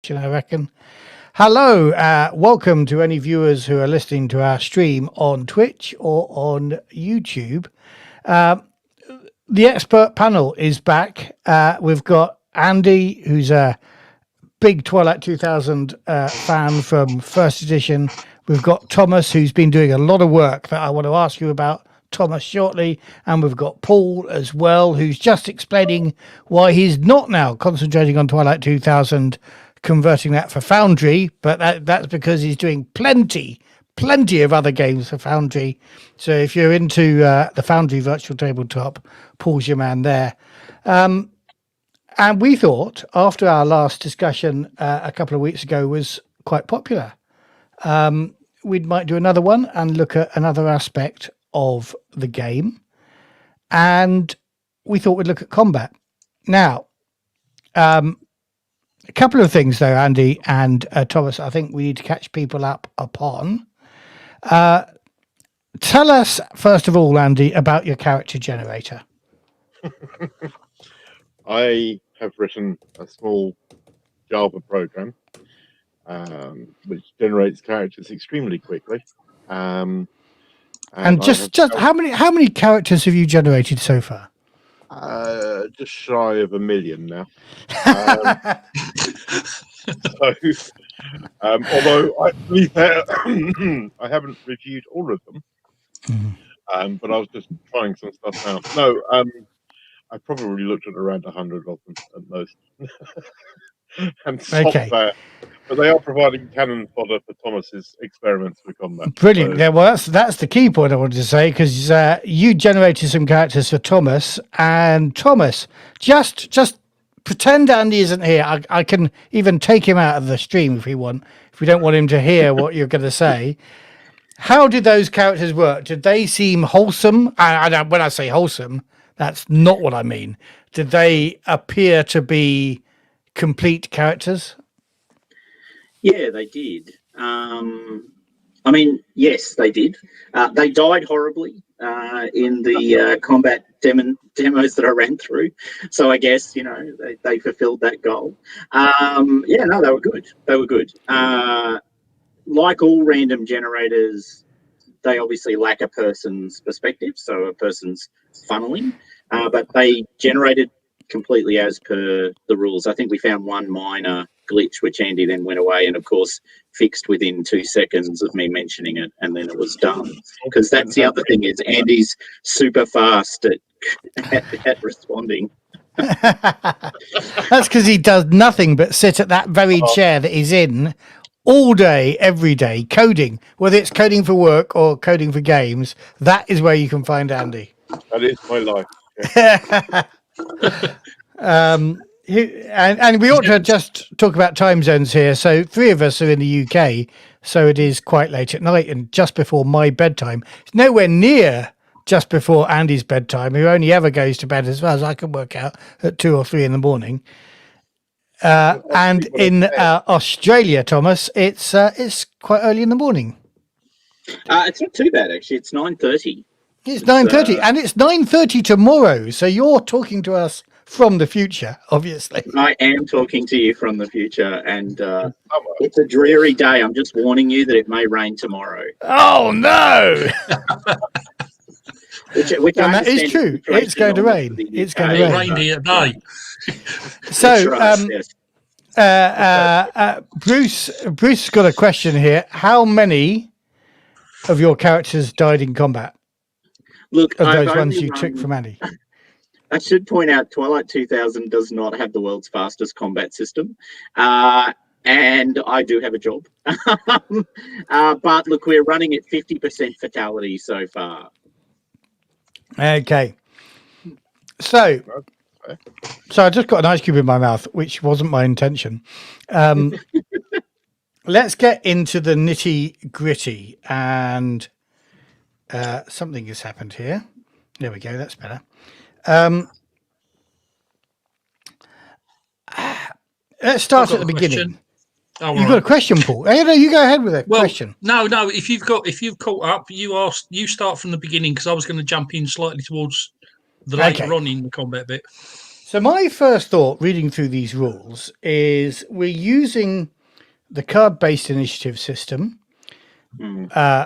I reckon. Hello, welcome to any viewers who are listening to our stream on Twitch or on YouTube. Uh, the expert panel is back. We've got Andy, who's a big Twilight 2000 fan from first edition. We've got Thomas, who's been doing a lot of work that I want to ask you about, Thomas, shortly. And we've got Paul as well, who's just explaining why he's not now concentrating on Twilight 2000, converting that for Foundry, but that's because he's doing plenty of other games for Foundry. So if you're into the Foundry virtual tabletop, Paul's your man there. And we thought, after our last discussion a couple of weeks ago was quite popular, we might do another one and look at another aspect of the game. And we thought we'd look at combat. Now, a couple of things, though, Andy and Thomas, I think we need to catch people up upon. Tell us, first of all, Andy, about your character generator. I have written a small Java program which generates characters extremely quickly. And just how many characters have you generated so far? Just shy of 1 million now. Although I haven't reviewed all of them, but I was just trying some stuff out. No, I probably looked at around 100 of them at most, and stopped there. But they are providing cannon fodder for Thomas's experiments for combat. Brilliant. So. Yeah, well, that's the key point I wanted to say, because you generated some characters for Thomas, and Thomas, just pretend Andy isn't here. I can even take him out of the stream if we want, if we don't want him to hear what you're going to say. How did those characters work? Did they seem wholesome? When I say wholesome, that's not what I mean. Did they appear to be complete characters? Yeah, they did. Yes, they did. They died horribly in the combat demos that I ran through. So I guess, they fulfilled that goal. They were good. They were good. Like all random generators, they obviously lack a person's perspective, so a person's funneling, but they generated completely as per the rules. I think we found one minor glitch, which Andy then went away and, of course, fixed within 2 seconds of me mentioning it, and then it was done. Because that's the other thing, is Andy's super fast at responding. That's because he does nothing but sit at that very chair that he's in all day, every day, coding. Whether it's coding for work or coding for games, that is where you can find Andy. That is my life. Yeah. And we ought to just talk about time zones here. So 3 of us are in the UK, so it is quite late at night and just before my bedtime. It's nowhere near just before Andy's bedtime, who only ever goes to bed, as far as I can work out, at 2 or 3 in the morning. And in Australia, Thomas, it's quite early in the morning. It's not too bad, actually. It's 9:30. It's 9:30, and it's 9:30 tomorrow. So you're talking to us from the future, obviously. I am talking to you from the future, and it's a dreary day. I'm just warning you that it may rain tomorrow. Oh, no! which and that is true. It's going to rain. It's going to rain. It rained here today. So, Bruce got a question here. How many of your characters died in combat? Look, of those ones you took from Andy. I should point out Twilight 2000 does not have the world's fastest combat system. And I do have a job. But look, we're running at 50% fatality so far. Okay. So I just got an ice cube in my mouth, which wasn't my intention. Let's get into the nitty gritty, and something has happened here. There we go. That's better. Let's start at the beginning. Oh, you've got a question, Paul. Hey, no, you go ahead with a question. No. If you've caught up, you start from the beginning, because I was going to jump in slightly towards the later on in the combat bit. So my first thought reading through these rules is we're using the card-based initiative system,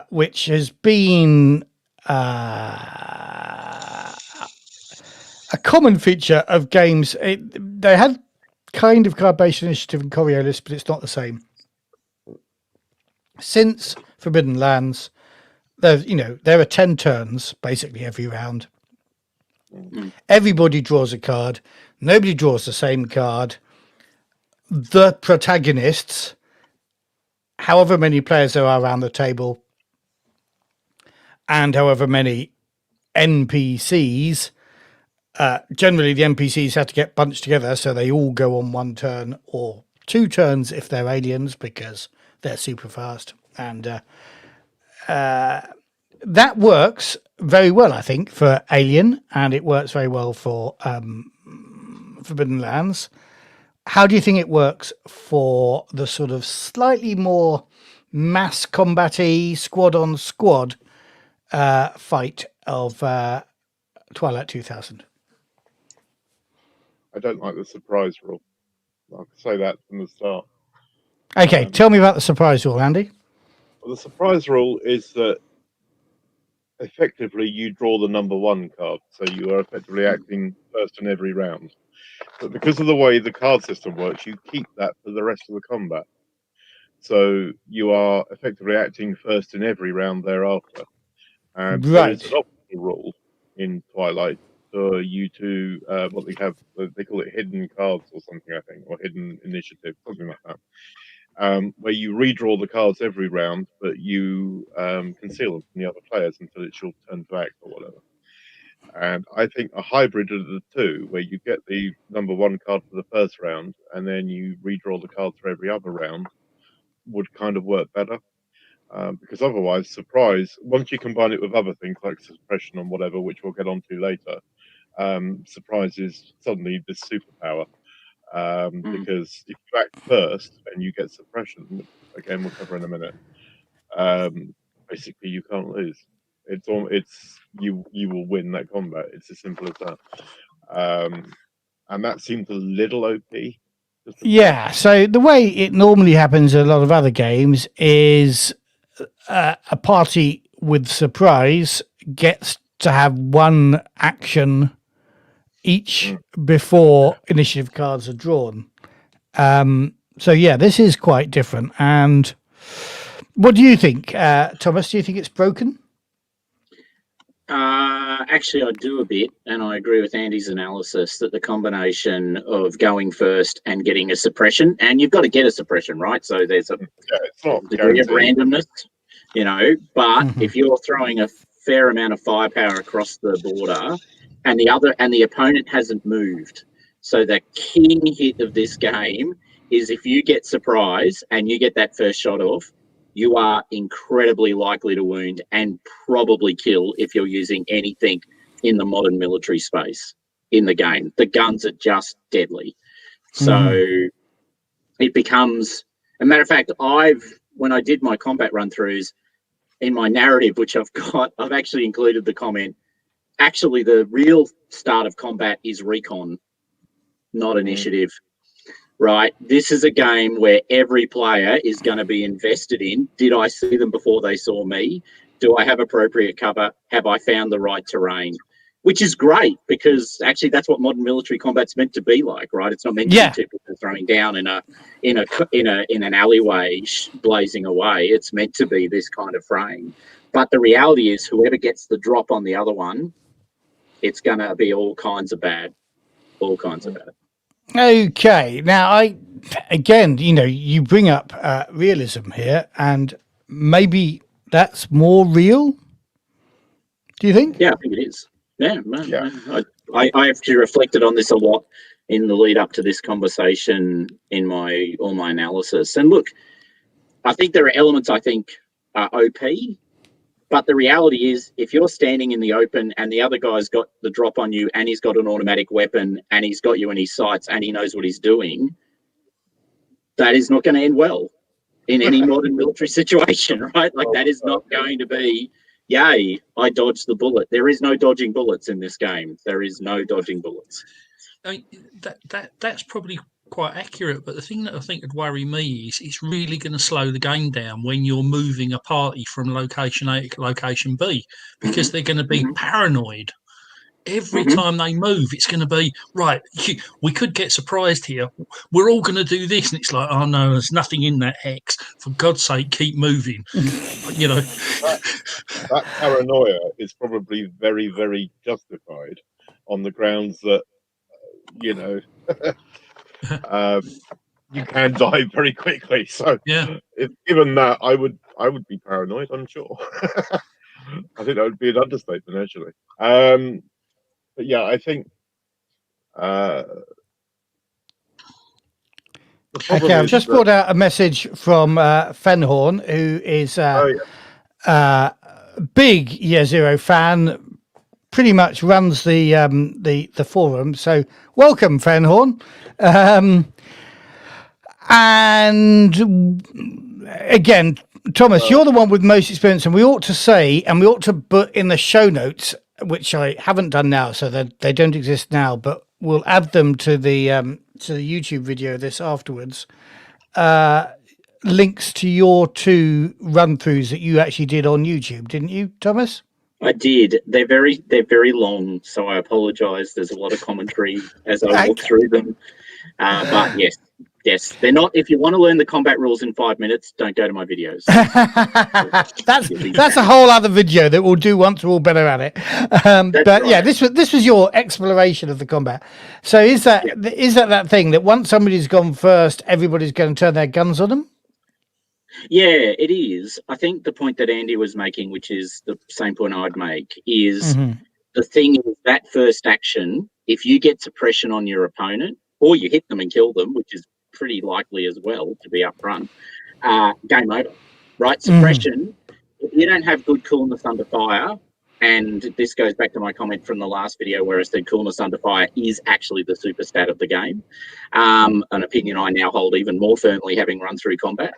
which has been a common feature of games. They had kind of card-based initiative in Coriolis, but it's not the same. Since Forbidden Lands, there are 10 turns basically every round. Everybody draws a card. Nobody draws the same card. The protagonists, however many players there are around the table, and however many NPCs, generally the NPCs have to get bunched together so they all go on one turn or 2 turns if they're aliens, because they're super fast. And that works very well, I think, for Alien, and it works very well for Forbidden Lands. How do you think it works for the sort of slightly more mass combat-y, squad-on-squad fight of Twilight 2000? I don't like the surprise rule. I can say that from the start. Okay, tell me about the surprise rule, Andy. Well, the surprise rule is that effectively you draw the number 1 card, so you are effectively acting first in every round. But because of the way the card system works, you keep that for the rest of the combat. So you are effectively acting first in every round thereafter. And there is an optional rule in Twilight for you to what they call it hidden cards or something, I think, or hidden initiative, something like that. Where you redraw the cards every round, but you conceal them from the other players until it's your turn to act or whatever. And I think a hybrid of the two, where you get the number 1 card for the first round and then you redraw the cards for every other round, would kind of work better. Because otherwise, surprise, once you combine it with other things like suppression and whatever, which we'll get onto later, surprise is suddenly this superpower. Because if you act first and you get suppression, which again we'll cover in a minute, basically you can't lose. You will win that combat. It's as simple as that. And that seems a little OP. Yeah, so the way it normally happens in a lot of other games is a party with surprise gets to have 1 action each before initiative cards are drawn. So yeah, this is quite different. And what do you think, Thomas? Do you think it's broken? Actually, I do a bit, and I agree with Andy's analysis that the combination of going first and getting a suppression, and you've got to get a suppression, right? So there's a degree of randomness, but if you're throwing a fair amount of firepower across the border and the opponent hasn't moved, so the king hit of this game is if you get surprise and you get that first shot off, you are incredibly likely to wound and probably kill if you're using anything in the modern military space in the game. The guns are just deadly. So it becomes, a matter of fact, when I did my combat run-throughs, in my narrative, which I've actually included the comment, actually the real start of combat is recon, not initiative. Right, this is a game where every player is going to be invested in, did I see them before they saw me? Do I have appropriate cover? Have I found the right terrain? Which is great, because actually that's what modern military combat's meant to be like, right? It's not meant to be two people throwing down in an alleyway blazing away. It's meant to be this kind of frame. But the reality is, whoever gets the drop on the other one, it's going to be all kinds of bad. Okay, now you bring up realism here, and maybe that's more real. Do you think? Yeah, I think it is. Yeah. I actually reflected on this a lot in the lead up to this conversation in all my analysis. And look, I think there are elements I think are OP, but the reality is, if you're standing in the open and the other guy's got the drop on you and he's got an automatic weapon and he's got you in his sights and he knows what he's doing, that is not going to end well in any modern military situation, right? Like, that is not going to be, yay, I dodged the bullet. There is no dodging bullets in this game. There is no dodging bullets. I mean, that's probably quite accurate. But the thing that I think would worry me is it's really going to slow the game down when you're moving a party from location A to location B, because they're going to be paranoid. Every time they move, it's going to be right. We could get surprised here. We're all going to do this, and it's like, oh no, there's nothing in that hex. For God's sake, keep moving. You know, that paranoia is probably very, very justified on the grounds that you know you can die very quickly. So, yeah. Given that, I would be paranoid. I'm sure. I think that would be an understatement, actually. But yeah, I think the problem Okay, I've is just that- brought out a message from Fenhorn, who is big Year Zero fan. Pretty much runs the forum. So welcome, Fenhorn. And again, Thomas, you're the one with most experience, and we ought to say, and we ought to put in the show notes, which I haven't done now, so that they don't exist now, but we'll add them to the YouTube video this afterwards. Links to your 2 run-throughs that you actually did on YouTube, didn't you, Thomas? I did. They're very long, so I apologise. There's a lot of commentary as I walk through them. But yes, they're not. If you want to learn the combat rules in 5 minutes, don't go to my videos. that's a whole other video that we'll do once we're all better at it. But right. Yeah, this was your exploration of the combat. So is that thing that once somebody's gone first, everybody's going to turn their guns on them? Yeah, it is. I think the point that Andy was making, which is the same point I'd make, is the thing is that first action, if you get suppression on your opponent, or you hit them and kill them, which is pretty likely as well, to be upfront, game over, right? Suppression, if you don't have good coolness under fire, and this goes back to my comment from the last video where I said coolness under fire is actually the super stat of the game, an opinion I now hold even more firmly having run through combat,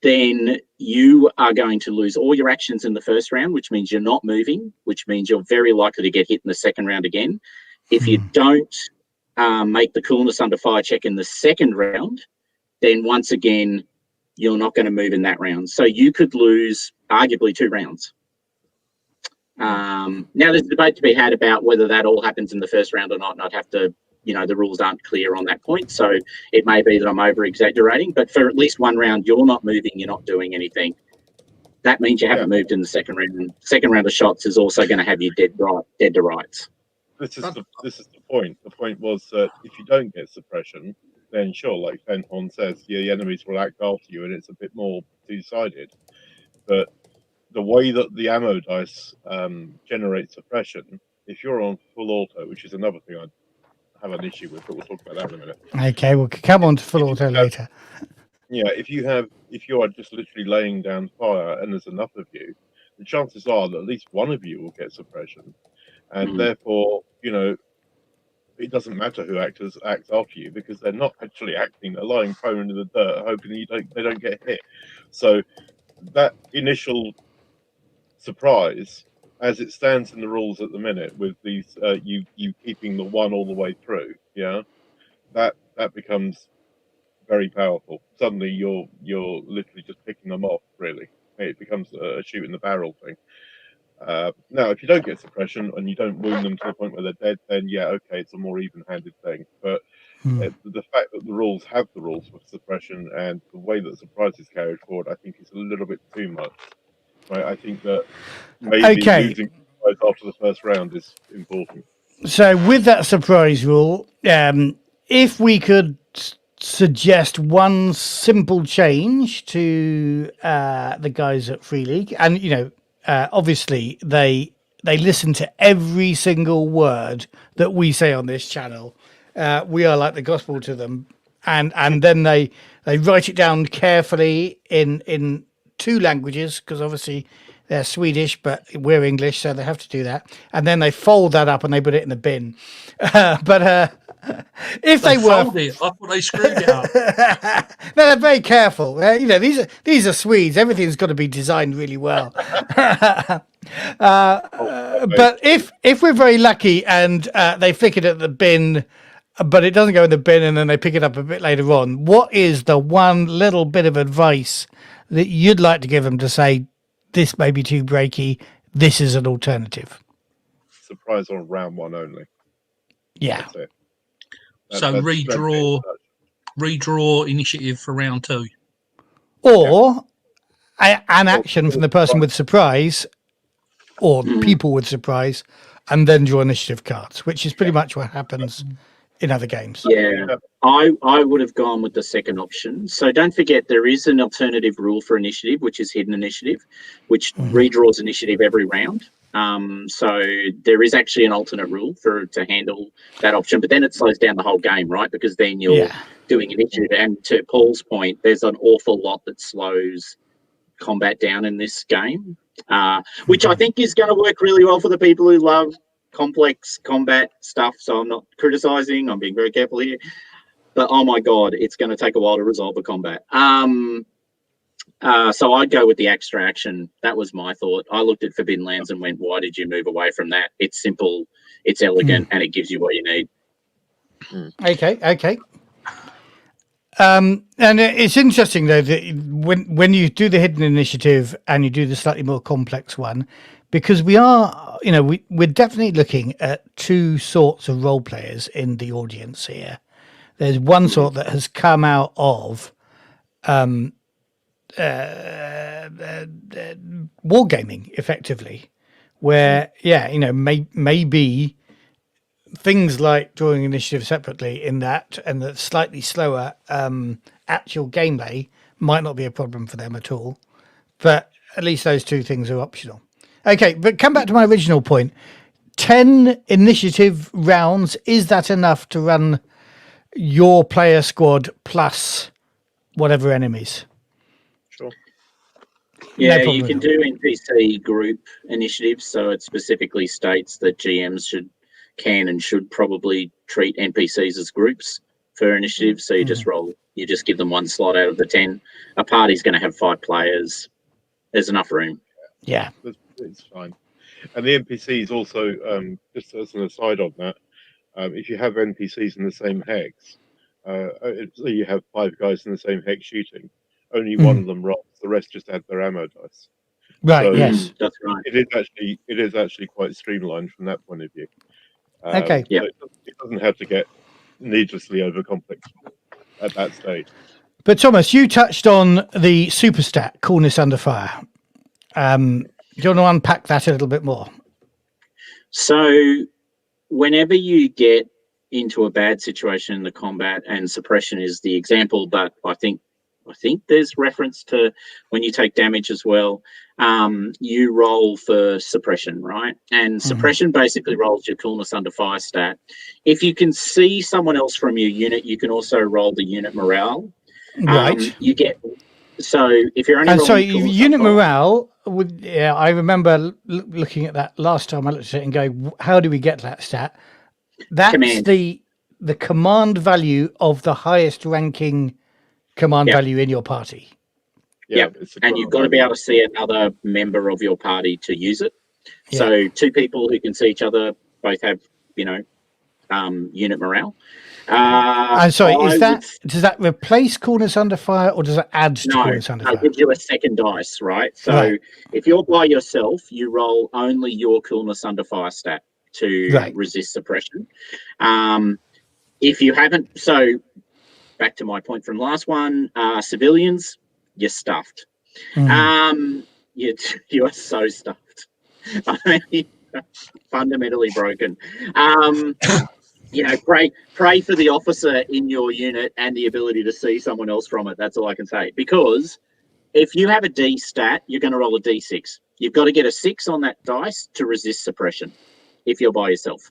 then you are going to lose all your actions in the first round, which means you're not moving, which means you're very likely to get hit in the second round again. If you don't make the coolness under fire check in the second round, then once again, you're not going to move in that round. So you could lose arguably 2 rounds. Now there's a debate to be had about whether that all happens in the first round or not, and I'd have to, the rules aren't clear on that point. So it may be that I'm over exaggerating, but for at least 1 round, you're not moving, you're not doing anything. That means you haven't moved in the second round. Second round of shots is also going to have you dead to rights. This is the point. The point was that if you don't get suppression, then sure, like Fenhorn says, the enemies will act after you, and it's a bit more two-sided. But the way that the ammo dice generate suppression, if you're on full auto, which is another thing I have an issue with, but we'll talk about that in a minute. Okay, we'll come on to full auto later. Yeah, if you are just literally laying down fire and there's enough of you, the chances are that at least one of you will get suppression, and therefore, it doesn't matter who acts after you because they're not actually acting. They're lying prone in the dirt, hoping they don't get hit. So that initial surprise, as it stands in the rules at the minute, with these you keeping the 1 all the way through, that becomes very powerful. Suddenly you're literally just picking them off. Really, it becomes a shoot in the barrel thing. Now, if you don't get suppression and you don't wound them to the point where they're dead, then okay, it's a more even-handed thing. But the fact that the rules have the rules for suppression and the way that surprise is carried forward, I think is a little bit too much. Right? I think that maybe losing surprise after the first round is important. So, with that surprise rule, if we could suggest one simple change to the guys at Free League, and obviously they listen to every single word that we say on this channel. We are like the gospel to them, and then they write it down carefully in 2 languages, because obviously they're Swedish but we're English, so they have to do that, and then they fold that up and they put it in the bin. But if they were, fold it, I thought they screwed it up. No, they're very careful. These are Swedes. Everything's got to be designed really well. But if we're very lucky and they flick it at the bin, but it doesn't go in the bin and then they pick it up a bit later on, what is the one little bit of advice that you'd like to give them to say, this may be too breaky, this is an alternative? Surprise on round one only. Yeah. That's it. So redraw initiative for round 2. Or an action from the person with surprise, or people with surprise, and then draw initiative cards, which is pretty much what happens in other games. Yeah, I would have gone with the second option. So don't forget there is an alternative rule for initiative, which is hidden initiative, which redraws initiative every round. So there is actually an alternate rule to handle that option, but then it slows down the whole game, right? Because then you're doing initiative, and to Paul's point, there's an awful lot that slows combat down in this game, which I think is going to work really well for the people who love complex combat stuff. So I'm not criticizing, I'm being very careful here, but oh my god, it's going to take a while to resolve the combat. So I'd go with the extra action. That was my thought. I looked at Forbidden Lands and went, why did you move away from that? It's simple, it's elegant, and it gives you what you need. Okay. And it's interesting though that when you do the hidden initiative and you do the slightly more complex one, because we are, we're definitely looking at two sorts of role players in the audience here. There's one sort that has come out of wargaming effectively, where maybe things like drawing initiative separately in that and the slightly slower actual gameplay might not be a problem for them at all, but at least those two things are optional. Okay, but come back to my original point. 10 initiative rounds, is that enough to run your player squad plus whatever enemies? Sure. Yeah, you can do NPC group initiatives, so it specifically states that GMs can and should probably treat NPCs as groups for initiatives. So you just give them one slot out of the 10. A party's going to have 5 players. There's enough room. Yeah, it's fine. And the NPCs also, just as an aside on that, if you have NPCs in the same hex, so you have 5 guys in the same hex shooting, only one of them rolls. The rest just add their ammo dice. Right. So yes, that's right. It is actually quite streamlined from that point of view. Okay. Yeah. So it doesn't have to get needlessly over complex at that stage. But Thomas, you touched on the super stat, Coolness Under Fire. Do you want to unpack that a little bit more? So whenever you get into a bad situation in the combat, and suppression is the example, but I think there's reference to when you take damage as well, you roll for suppression, right? And suppression basically rolls your Coolness Under Fire stat. If you can see someone else from your unit, you can also roll the unit morale. Right. You get, so if you're only and so Coolness unit Under Fire, morale would, I remember looking at that last time I looked at it and going, how do we get that stat? That's command. the command value of the highest ranking command value in your party. Yeah, and you've got to be able to see another member of your party to use it. Yeah. So 2 people who can see each other both have, unit morale. And sorry, does that replace Coolness Under Fire or does it add to Coolness Under Fire? No, it gives you a second dice, right? So if you're by yourself, you roll only your Coolness Under Fire stat to resist suppression. If you haven't, so back to my point from last one, civilians, you're stuffed. You are so stuffed. I mean, fundamentally broken. Pray for the officer in your unit and the ability to see someone else from it. That's all I can say. Because if you have a D stat, you're going to roll a D6. You've got to get a 6 on that dice to resist suppression if you're by yourself.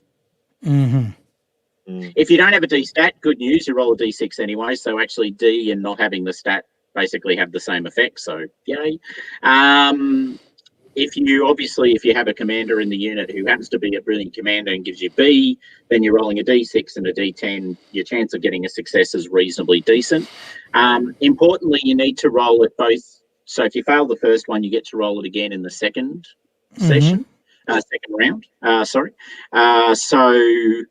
If you don't have a D stat, good news, you roll a D6 anyway. So actually D and not having the stat basically have the same effect. So yay. If you have a commander in the unit who happens to be a brilliant commander and gives you B, then you're rolling a D6 and a D10. Your chance of getting a success is reasonably decent. Importantly, you need to roll it both. So if you fail the first one, you get to roll it again in the second session, second round. Sorry. So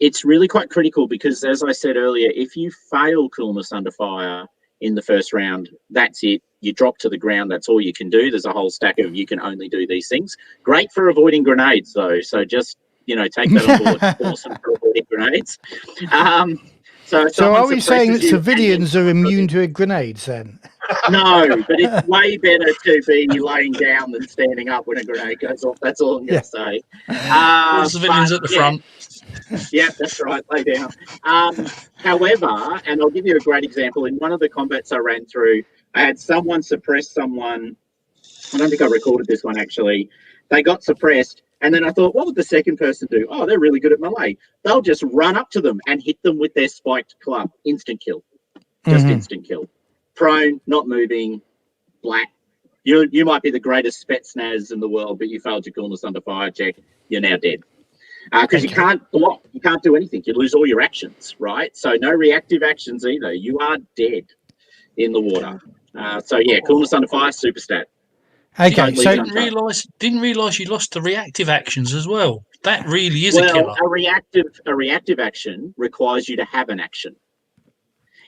it's really quite critical because, as I said earlier, if you fail coolness under fire in the first round, that's it. You drop to the ground. That's all you can do. There's a whole stack of you can only do these things. Great for avoiding grenades, though. So just take that on board. Awesome for avoiding grenades. So are we saying that civilians are immune to grenades then? No, but it's way better to be laying down than standing up when a grenade goes off. That's all I'm going to say. Civilians at the front. Yeah, that's right. Lay down. However, and I'll give you a great example. In one of the combats I ran through, I had someone suppress someone. I don't think I recorded this one, actually. They got suppressed. And then I thought, what would the second person do? Oh, they're really good at melee. They'll just run up to them and hit them with their spiked club. Instant kill. Just instant kill. Prone, not moving, black. You might be the greatest Spetsnaz in the world, but you failed your coolness under fire check. You're now dead. Because you can't block. You can't do anything. You lose all your actions, right? So no reactive actions either. You are dead in the water. Coolness under fire, super stat. Okay, so didn't realise you lost the reactive actions as well. That really is a killer. A reactive action requires you to have an action.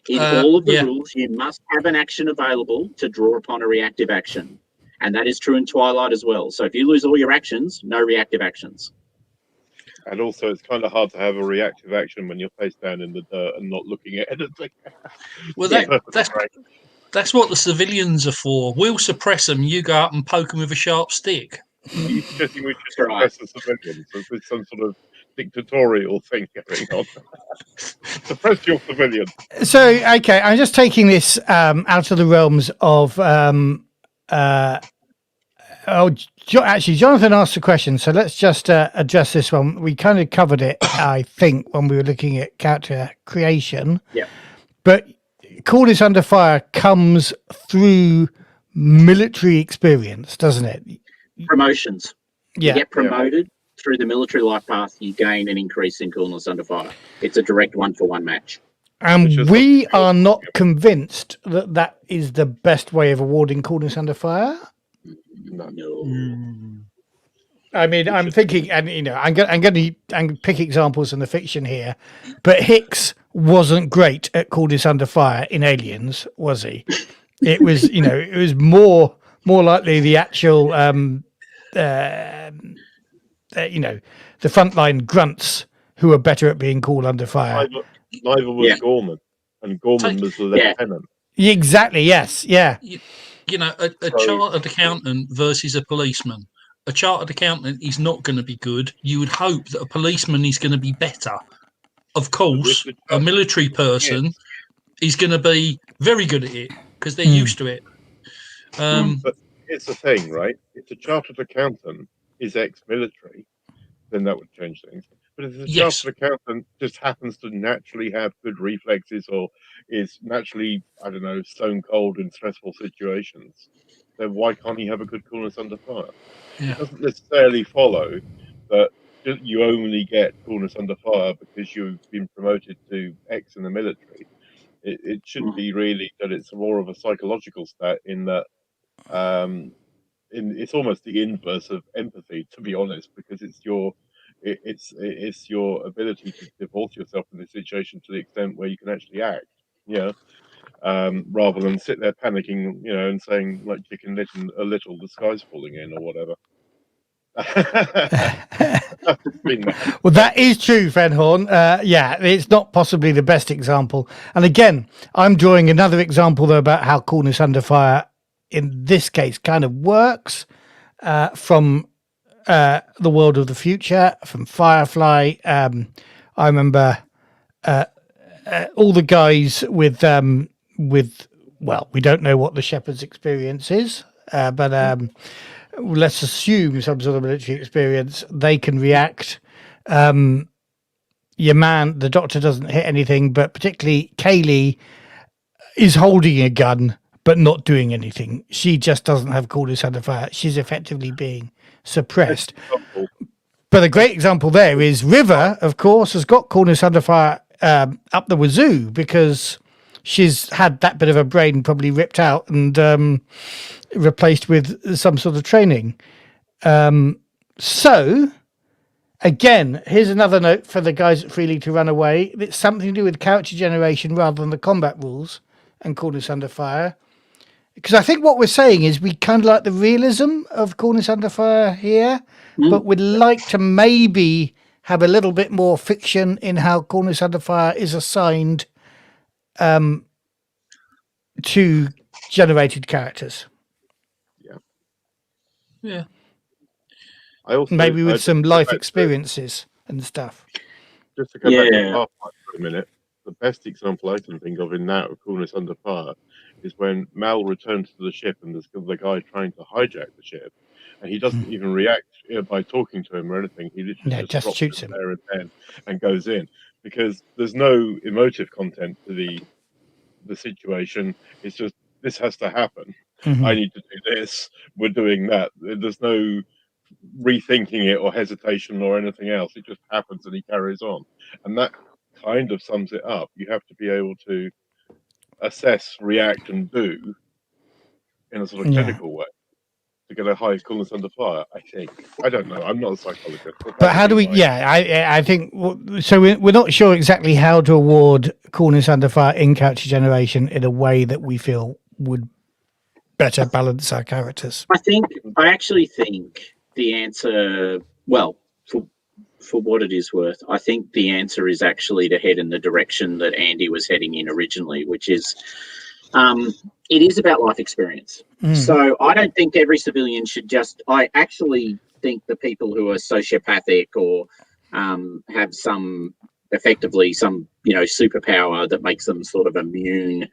In all of the rules, you must have an action available to draw upon a reactive action, and that is true in Twilight as well. So if you lose all your actions, no reactive actions. And also, it's kind of hard to have a reactive action when you're face down in the dirt and not looking at anything. Well, that's what the civilians are for. We'll suppress them. You go up and poke them with a sharp stick. Are you suggesting we should suppress the civilians? Is this some sort of dictatorial thing going on? Suppress your civilians. So, okay, I'm just taking this out of the realms of... actually, Jonathan asked a question, so let's just address this one. We kind of covered it, I think, when we were looking at character creation. Yeah. But Coolness under fire comes through military experience, doesn't it? Promotions. Yeah. You get promoted through the military life path, you gain an increase in coolness under fire. It's a direct 1-for-1 match. And we are not convinced that that is the best way of awarding coolness under fire. No. I mean, I'm thinking, and I'm going to pick examples in the fiction here, but Hicks wasn't great at coolness under fire in Aliens, was he? It was, it was more likely the actual, the frontline grunts who were better at being cool under fire. Neither was Gorman, and Gorman was the lieutenant. Exactly. Yes. Yeah. A chartered accountant versus a policeman. A chartered accountant is not going to be good. You would hope that a policeman is going to be better. Of course, a military person is going to be very good at it because they're used to it. But it's the thing, right? If the chartered accountant is ex-military, then that would change things. But if the chartered accountant just happens to naturally have good reflexes or is naturally, I don't know, stone cold in stressful situations, then why can't he have a good coolness under fire? Yeah. It doesn't necessarily follow that you only get coolness under fire because you've been promoted to X in the military. It should be really that it's more of a psychological stat in that it's almost the inverse of empathy, to be honest, because it's your ability to divorce yourself from the situation to the extent where you can actually act, rather than sit there panicking, and saying like chicken little, the sky's falling in or whatever. Well, that is true, Fenhorn. It's not possibly the best example. And again, I'm drawing another example though about how coolness under fire in this case kind of works from the world of the future, from Firefly. I remember all the guys with we don't know what the Shepherd's experience is, but let's assume some sort of military experience. They can react. Your man, the doctor, doesn't hit anything, but particularly Kaylee is holding a gun but not doing anything. She just doesn't have coolness under fire. She's effectively being suppressed. But a great example there is River, of course, has got coolness under fire up the wazoo because she's had that bit of her brain probably ripped out and replaced with some sort of training. So, again, here's another note for the guys at Free League to run away. It's something to do with character generation rather than the combat rules and Coolness Under Fire. Because I think what we're saying is we kind of like the realism of Coolness Under Fire here, but we'd like to maybe have a little bit more fiction in how Coolness Under Fire is assigned to generated characters. Yeah. I also Maybe with some life experiences and stuff. Just to go back to Pathfinder for a minute, the best example I can think of in that of Coolness Under Fire is when Mal returns to the ship and there's the guy trying to hijack the ship, and he doesn't even react by talking to him or anything. He literally just shoots him there and then and goes in, because there's no emotive content to the situation. It's just, this has to happen. I need to do this. We're doing that. There's no rethinking it or hesitation or anything else. It just happens and he carries on, and that kind of sums it up. You have to be able to assess, react, and do in a sort of clinical way to get a high Coolness Under Fire. I think. I don't know. I'm not a psychologist. But how do we? I think so. We're not sure exactly how to award Coolness Under Fire in character generation in a way that we feel would better balance our characters. I actually think the answer, well, for what it is worth, I think the answer is actually to head in the direction that Andy was heading in originally, which is it is about life experience. So I don't think every civilian should just, I actually think the people who are sociopathic or have some, effectively some, superpower that makes them sort of immune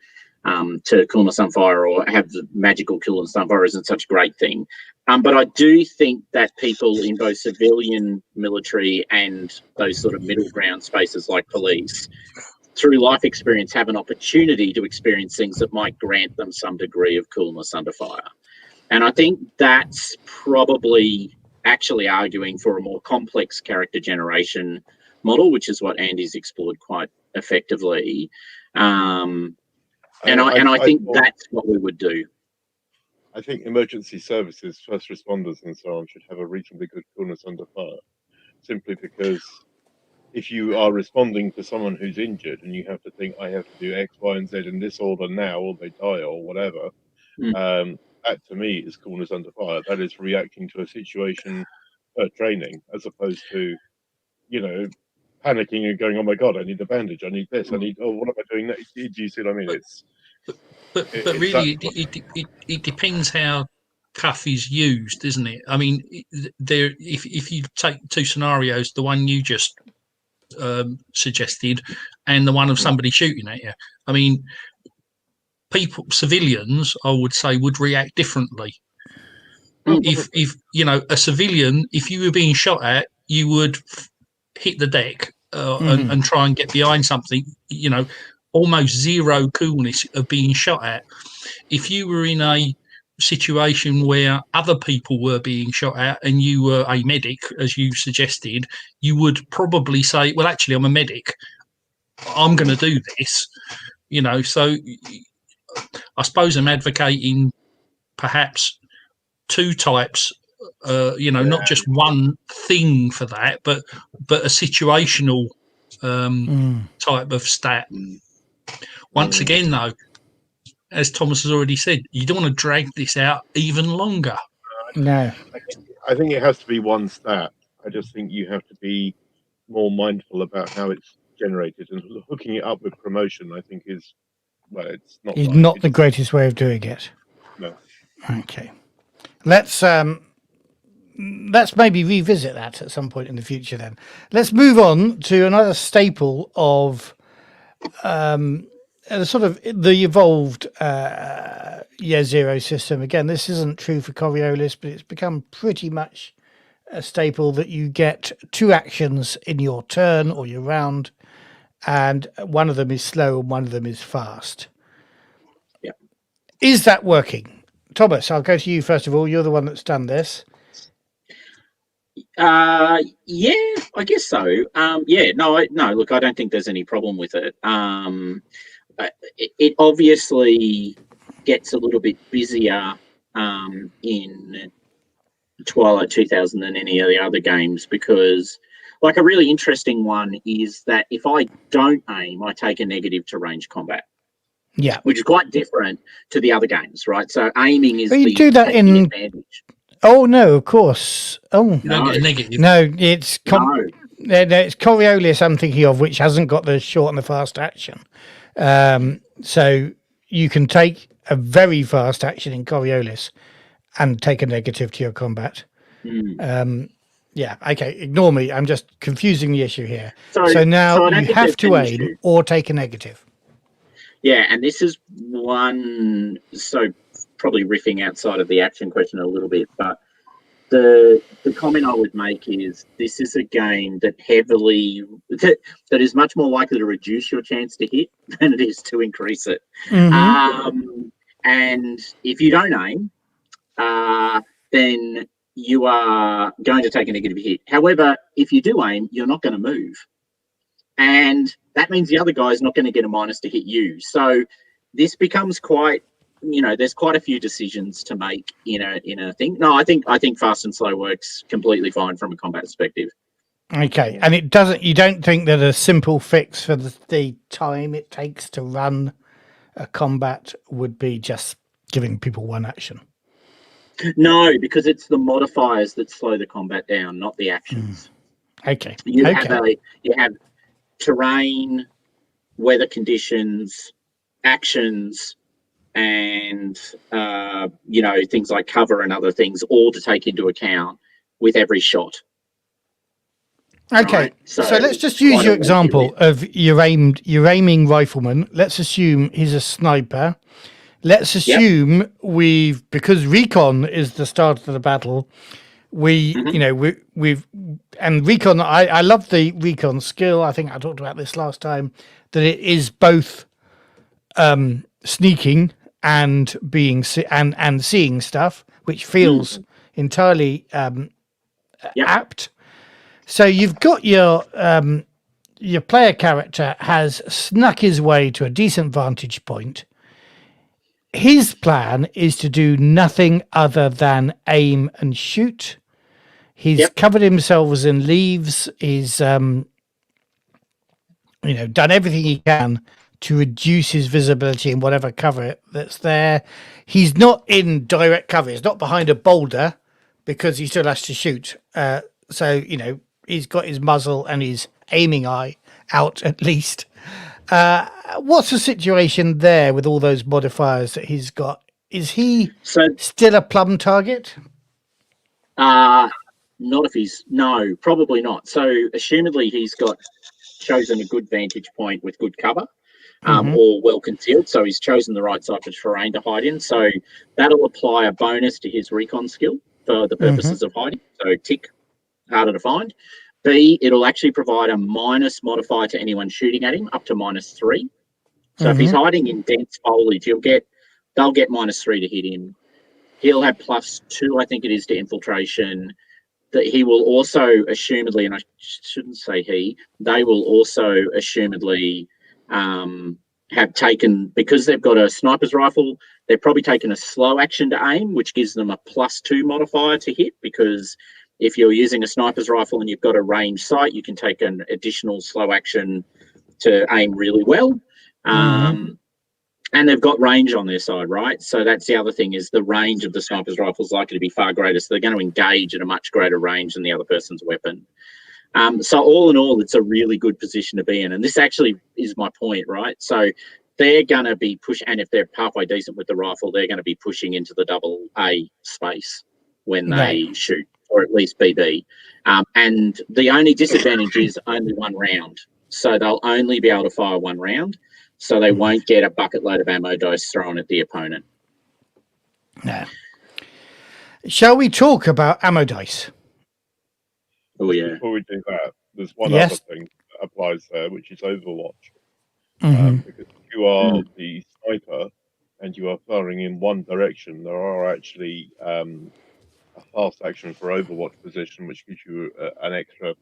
to Coolness on Fire or have the magical Coolness on Fire isn't such a great thing. But I do think that people in both civilian, military, and those sort of middle ground spaces like police, through life experience, have an opportunity to experience things that might grant them some degree of Coolness Under Fire. And I think that's probably actually arguing for a more complex character generation model, which is what Andy's explored quite effectively. And I think that's what we would do. I think emergency services, first responders and so on should have a reasonably good Coolness Under Fire, simply because if you are responding to someone who's injured and you have to think, I have to do X, Y, and Z in this order now, or they die, or whatever, that to me is Coolness Under Fire. That is reacting to a situation training, as opposed to, panicking and going, oh my God, I need a bandage, I need this, I need, what am I doing next? Do you see what I mean? But really, it depends how cuff is used, isn't it? I mean, if you take two scenarios, the one you just suggested and the one of somebody shooting at you, I mean, civilians, I would say, would react differently. If a civilian, if you were being shot at, you would hit the deck and try and get behind something, almost zero coolness of being shot at. If you were in a situation where other people were being shot at and you were a medic, as you suggested, you would probably say, well, actually, I'm a medic, I'm going to do this, so I suppose I'm advocating perhaps two types, not just one thing for that, but a situational type of stat. Once again, though, as Thomas has already said, you don't want to drag this out even longer. No. I think it has to be one stat. I just think you have to be more mindful about how it's generated, and hooking it up with promotion, I think it's not Is right. not the greatest way of doing it. No. Okay. Let's maybe revisit that at some point in the future then. Let's move on to another staple of sort of the evolved Year Zero system. Again, this isn't true for Coriolis, but it's become pretty much a staple that you get two actions in your turn or your round, and one of them is slow and one of them is fast. Yeah. Is that working? Thomas, I'll go to you first of all. You're the one that's done this. Yeah, I guess so. No, look, I don't think there's any problem with it. It obviously gets a little bit busier in Twilight 2000 than any of the other games, because like a really interesting one is that if I don't aim, I take a negative to range combat. Yeah. Which is quite different to the other games, right? So aiming is Well, you the do that in. advantage. Oh no, of course. Oh You don't get a negative. no, it's No. it's Coriolis I'm thinking of, which hasn't got the short and the fast action. So you can take a very fast action in Coriolis and take a negative to your combat. Yeah, okay, ignore me. I'm just confusing the issue here. So now I don't you think have there's to an aim issue. or take a negative. Yeah, and this is one, so probably riffing outside of the action question a little bit, but the comment I would make is this is a game that that is much more likely to reduce your chance to hit than it is to increase it. And if you don't aim, then you are going to take a negative hit. However, if you do aim, you're not going to move. And that means the other guy is not going to get a minus to hit you. So this becomes quite, there's quite a few decisions to make in a thing. No, I think fast and slow works completely fine from a combat perspective. Okay, and it doesn't. You don't think that a simple fix for the time it takes to run a combat would be just giving people one action? No, because it's the modifiers that slow the combat down, not the actions. Okay. You have terrain, weather conditions, actions, and things like cover and other things, all to take into account with every shot. Okay, right? so let's just use your example of your aiming rifleman. Let's assume he's a sniper. Let's assume because recon is the start of the battle. We've and recon. I love the recon skill. I think I talked about this last time, that it is both sneaking and being and seeing stuff, which feels entirely apt. So you've got your player character has snuck his way to a decent vantage point. His plan is to do nothing other than aim and shoot. He's covered himself in leaves. He's done everything he can to reduce his visibility in whatever cover that's there. He's not in direct cover. He's not behind a boulder because he still has to shoot. So he's got his muzzle and his aiming eye out at least. What's the situation there with all those modifiers that he's got? Is he still a plum target? Not if he's no, probably not. So assumedly he's chosen a good vantage point with good cover, or well concealed. So he's chosen the right type of terrain to hide in. So that'll apply a bonus to his recon skill for the purposes of hiding. So tick, harder to find. B, it'll actually provide a minus modifier to anyone shooting at him, up to -3. So if he's hiding in dense foliage, they'll get -3 to hit him. He'll have +2, I think it is, to infiltration. That he will also assumedly, and I shouldn't say they will also assumedly have taken, because they've got a sniper's rifle, they've probably taken a slow action to aim, which gives them a +2 modifier to hit, because if you're using a sniper's rifle and you've got a range sight, you can take an additional slow action to aim really well. And they've got range on their side, right? So that's the other thing, is the range of the sniper's rifle is likely to be far greater. So they're going to engage at a much greater range than the other person's weapon. So all in all, it's a really good position to be in. And this actually is my point, right? So they're going to be and if they're halfway decent with the rifle, they're going to be pushing into the AA space when they shoot, or at least BB. And the only disadvantage is only one round. So they'll only be able to fire one round. So they won't get a bucket load of ammo dice thrown at the opponent. No. Shall we talk about ammo dice? Oh, yeah. Before we do that, there's one other thing that applies there, which is Overwatch. Because if you are the sniper and you are firing in one direction, there are actually a fast action for Overwatch position, which gives you an extra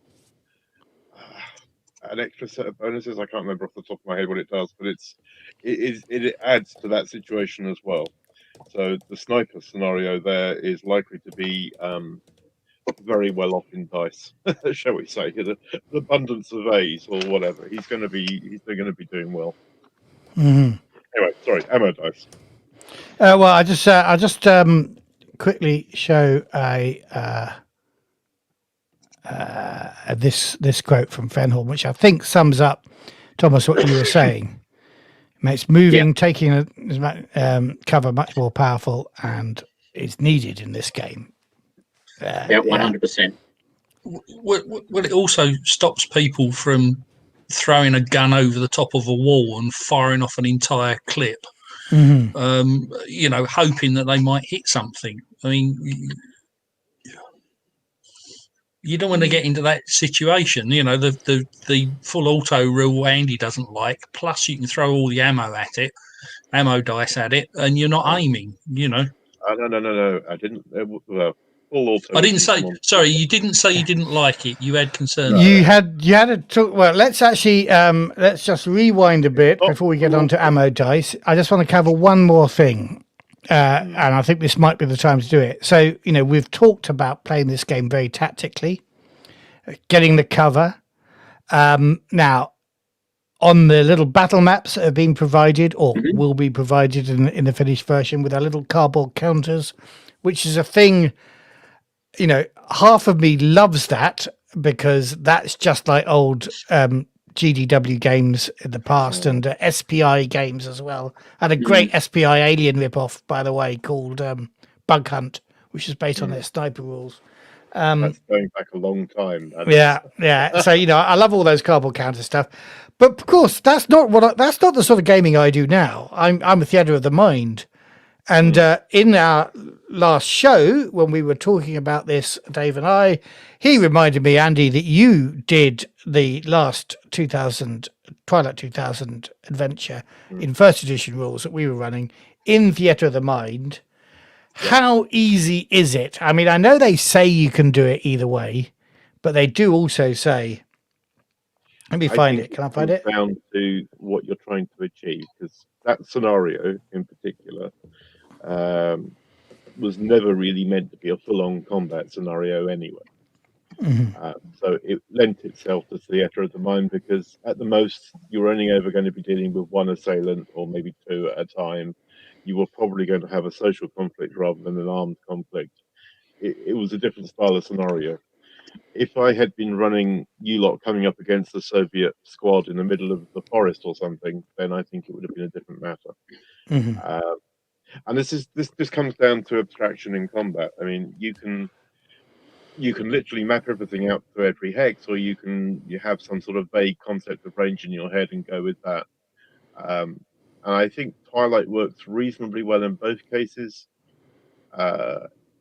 set of bonuses. I can't remember off the top of my head what it does, but it adds to that situation as well. So the sniper scenario there is likely to be very well off in dice, shall we say? An abundance of A's or whatever. He's going to be doing well. Mhm. Anyway, sorry, ammo dice. Well, I just quickly show this quote from Fenhorn, which I think sums up, Thomas, what you were saying. Makes moving, taking cover much more powerful and is needed in this game. Yeah, 100%. Well, it also stops people from throwing a gun over the top of a wall and firing off an entire clip. Mhm. You know, hoping that they might hit something. I mean, you don't want to get into that situation. You know, the full auto rule Andy doesn't like. Plus, you can throw all the ammo at it, ammo dice at it, and you're not aiming. You know. No. I didn't. Well, full auto. I didn't say. Sorry, you didn't say you didn't like it. You had concerns. You had to talk. Well, let's actually let's just rewind a bit before we get on to ammo dice. I just want to cover one more thing, and I think this might be the time to do it. So, you know, we've talked about playing this game very tactically, getting the cover. Now, on the little battle maps that have been provided or will be provided in the finished version with our little cardboard counters, which is a thing, you know, half of me loves that because that's just like old GDW games in the past and SPI games as well. And a great SPI Alien ripoff, by the way, called Bug Hunt, which is based on their sniper rules. That's going back a long time. Yeah. So, you know, I love all those cardboard counter stuff, but of course, that's not the sort of gaming I do now. I'm a theatre of the mind, and in our last show when we were talking about this, Dave and I, he reminded me, Andy, that you did the last Twilight 2000 adventure in first edition rules that we were running in theatre of the mind. How easy is it? I mean, I know they say you can do it either way, but they do also say, let me find it. Can I find it? Down to what you're trying to achieve, because that scenario in particular was never really meant to be a full-on combat scenario anyway. So it lent itself to theatre of the mind because at the most you're only ever going to be dealing with one assailant or maybe two at a time. You were probably going to have a social conflict rather than an armed conflict. It was a different style of scenario. If I had been running you lot coming up against the Soviet squad in the middle of the forest or something, then I think it would have been a different matter. And this comes down to abstraction in combat. I mean, you can literally map everything out to every hex, or you have some sort of vague concept of range in your head and go with that. And I think Twilight works reasonably well in both cases.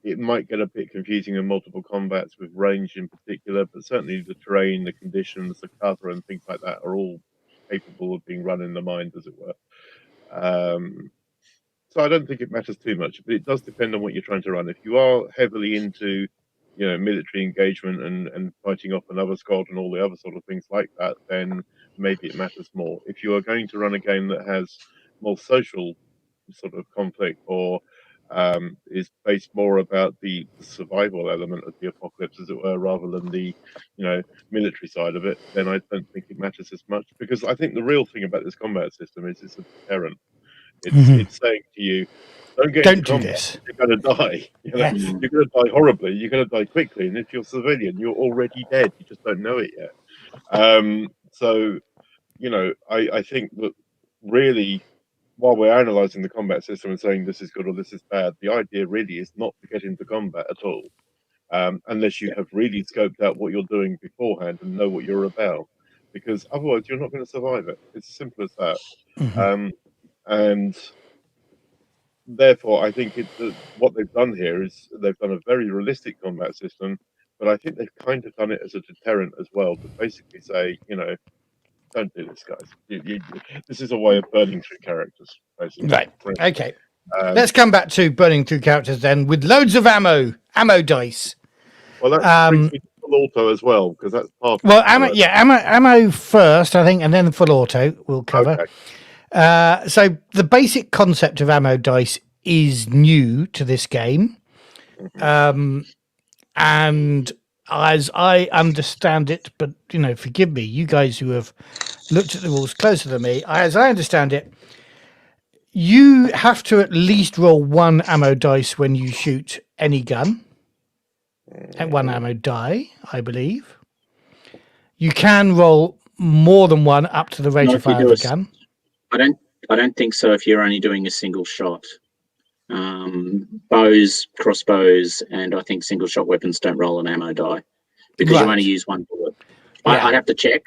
It might get a bit confusing in multiple combats with range in particular, but certainly the terrain, the conditions, the cover, and things like that are all capable of being run in the mind, as it were. So I don't think it matters too much, but it does depend on what you're trying to run. If you are heavily into, you know, military engagement and fighting off another squad and all the other sort of things like that, then maybe it matters more. If you are going to run a game that has more social sort of conflict or is based more about the survival element of the apocalypse, as it were, rather than the, you know, military side of it, then I don't think it matters as much. Because I think the real thing about this combat system is it's a deterrent. It's saying to you, don't do this. You're going to die. You know? Yes. You're going to die horribly. You're going to die quickly. And if you're civilian, you're already dead. You just don't know it yet. So, you know, I think that really, while we're analysing the combat system and saying this is good or this is bad, the idea really is not to get into combat at all, unless you have really scoped out what you're doing beforehand and know what you're about. Because otherwise, you're not going to survive it. It's as simple as that. And therefore, I think what they've done here is they've done a very realistic combat system, but I think they've kind of done it as a deterrent as well, to basically say, you know, don't do this, guys. This is a way of burning through characters, basically. Right. Okay. Let's come back to burning through characters then, with loads of ammo dice. Well, that brings me to full auto as well, because that's part. Well, ammo first, I think, and then full auto we'll cover. Okay. So the basic concept of ammo dice is new to this game. And as I understand it, but forgive me, you guys who have looked at the rules closer than me, as I understand it, you have to at least roll 1 ammo dice when you shoot any gun, and 1 ammo die, I believe. You can roll more than 1 up to the rate of fire of the gun. I don't think so. If you're only doing a single shot, bows, crossbows, and I think single shot weapons don't roll an ammo die because you only use 1 bullet. Yeah. I'd have to check.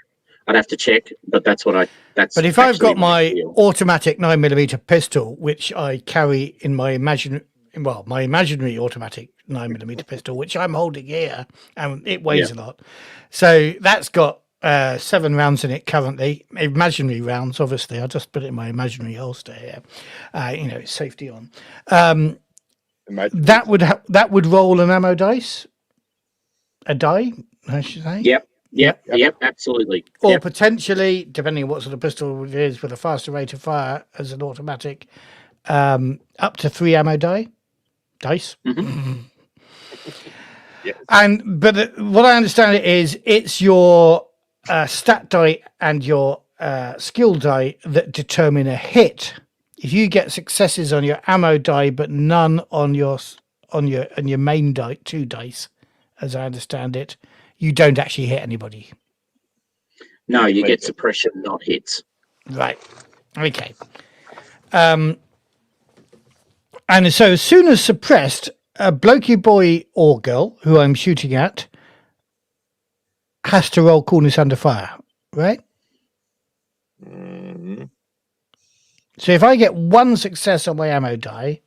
But that's what But if I've got my automatic 9mm pistol, which I carry in my imaginary automatic 9mm pistol, which I'm holding here, and it weighs a lot. So that's got 7 rounds in it currently, imaginary rounds. Obviously, I just put it in my imaginary holster here. It's safety on. That would roll an ammo dice, a die, I should say. Yep, absolutely. Or potentially, depending on what sort of pistol it is, with a faster rate of fire as an automatic, up to 3 ammo dice. Mm-hmm. Yes. But what I understand it is, it's your stat die and your skill die that determine a hit. If you get successes on your ammo die but none on your main die, 2 dice, as I understand it, you don't actually hit anybody. No, you get suppression, not hits. Right. Okay. And so as soon as suppressed, a blokey boy or girl who I'm shooting at has to roll coolness under fire, right? Mm-hmm. So if I get 1 success on my ammo die,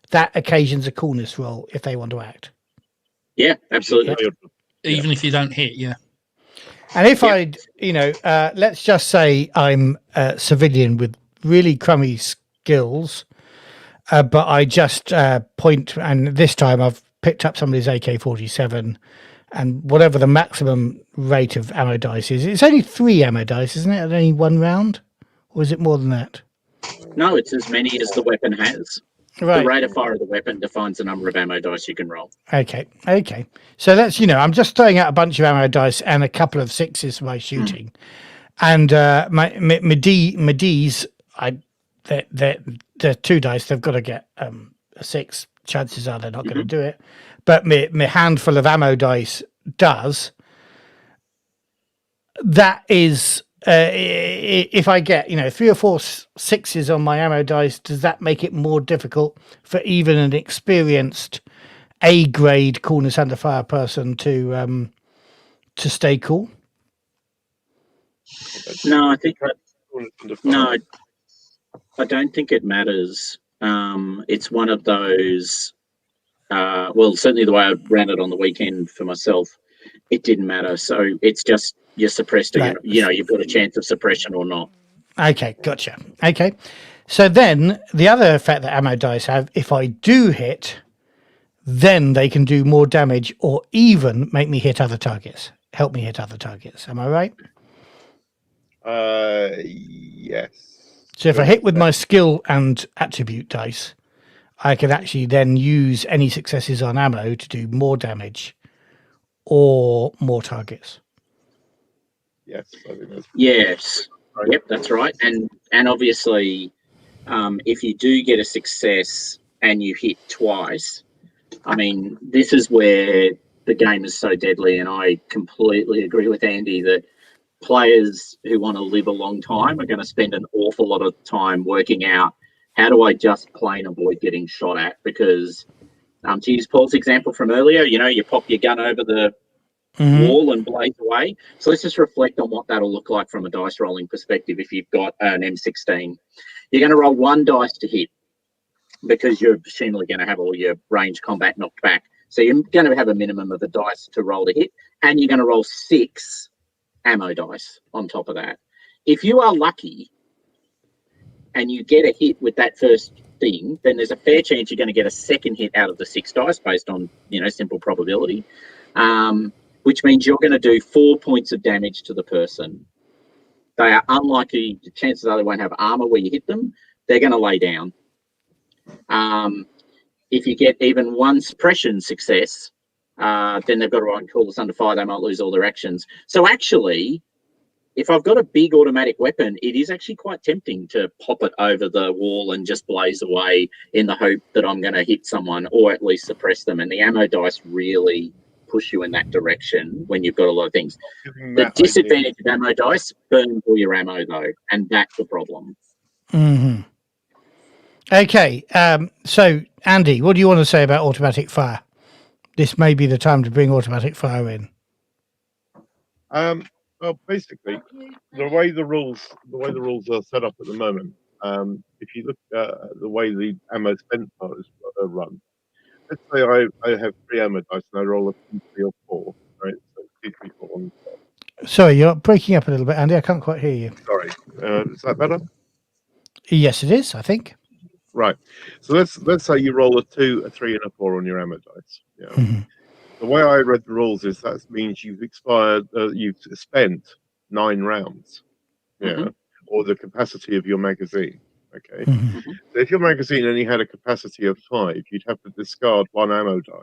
that occasions a coolness roll if they want to act. Yeah, absolutely. Even if you don't hit, yeah. And if let's just say I'm a civilian with really crummy skills, but I just point, and this time I've picked up somebody's AK-47, and whatever the maximum rate of ammo dice is, it's only 3 ammo dice, isn't it, at any 1 round? Or is it more than that? No, it's as many as the weapon has. Right. The rate of fire of the weapon defines the number of ammo dice you can roll. Okay. So that's, I'm just throwing out a bunch of ammo dice and a couple of 6s for my shooting. And my D's, they're 2 dice. They've got to get a 6. Chances are they're not going to do it. But my handful of ammo dice does. That is... if I get 3 or 4 6s on my ammo dice, does that make it more difficult for even an experienced A-grade coolness under fire person to stay cool? No, I think no, I don't think it matters. It's one of those. Well, certainly the way I ran it on the weekend for myself, it didn't matter. So it's just you're suppressed, or you've got a chance of suppression or not. Okay, gotcha. Okay, so then the other effect that ammo dice have, if I do hit, then they can do more damage or even make me hit other targets. Help me hit other targets. Am I right? Yes. So if I hit with my skill and attribute dice, I can actually then use any successes on ammo to do more damage or more targets. Yes, I think that's yes. Yep, that's right. And obviously, if you do get a success and you hit twice, I mean, this is where the game is so deadly, and I completely agree with Andy that players who want to live a long time are going to spend an awful lot of time working out how do I just plain avoid getting shot at, because to use Paul's example from earlier, you pop your gun over the wall and blaze away. So let's just reflect on what that'll look like from a dice rolling perspective. If you've got an M16, you're going to roll 1 dice to hit because you're presumably going to have all your range combat knocked back. So you're going to have a minimum of a dice to roll to hit, and you're going to roll 6 ammo dice on top of that. If you are lucky and you get a hit with that first thing, then there's a fair chance you're going to get a second hit out of the 6 dice based on simple probability, which means you're going to do 4 points of damage to the person. They are unlikely. The chances are they won't have armor where you hit them. They're going to lay down. If you get even one suppression success, then they've got to write Coolness under fire. They might lose all their actions. So actually, if I've got a big automatic weapon, it is actually quite tempting to pop it over the wall and just blaze away in the hope that I'm going to hit someone or at least suppress them. And the ammo dice really push you in that direction when you've got a lot of things. The disadvantage of ammo dice burns all your ammo, though, and that's the problem. Mm-hmm. Okay, so Andy, what do you want to say about automatic fire? This may be the time to bring automatic fire in. Well, basically, the way the rules are set up at the moment, if you look at the way the ammo spent part is run, let's say I have 3 ammo dice and I roll a 2, 3, or 4, right? So 2, 3, 4 on the top. Sorry, you're breaking up a little bit, Andy. I can't quite hear you. Sorry, is that better? Yes, it is, I think. Right. So let's say you roll a 2, a 3, and a 4 on your ammo dice. Yeah. Mm-hmm. The way I read the rules is that means you've spent 9 rounds, yeah, or the capacity of your magazine. Okay. Mm-hmm. So if your magazine only had a capacity of 5, you'd have to discard 1 ammo die.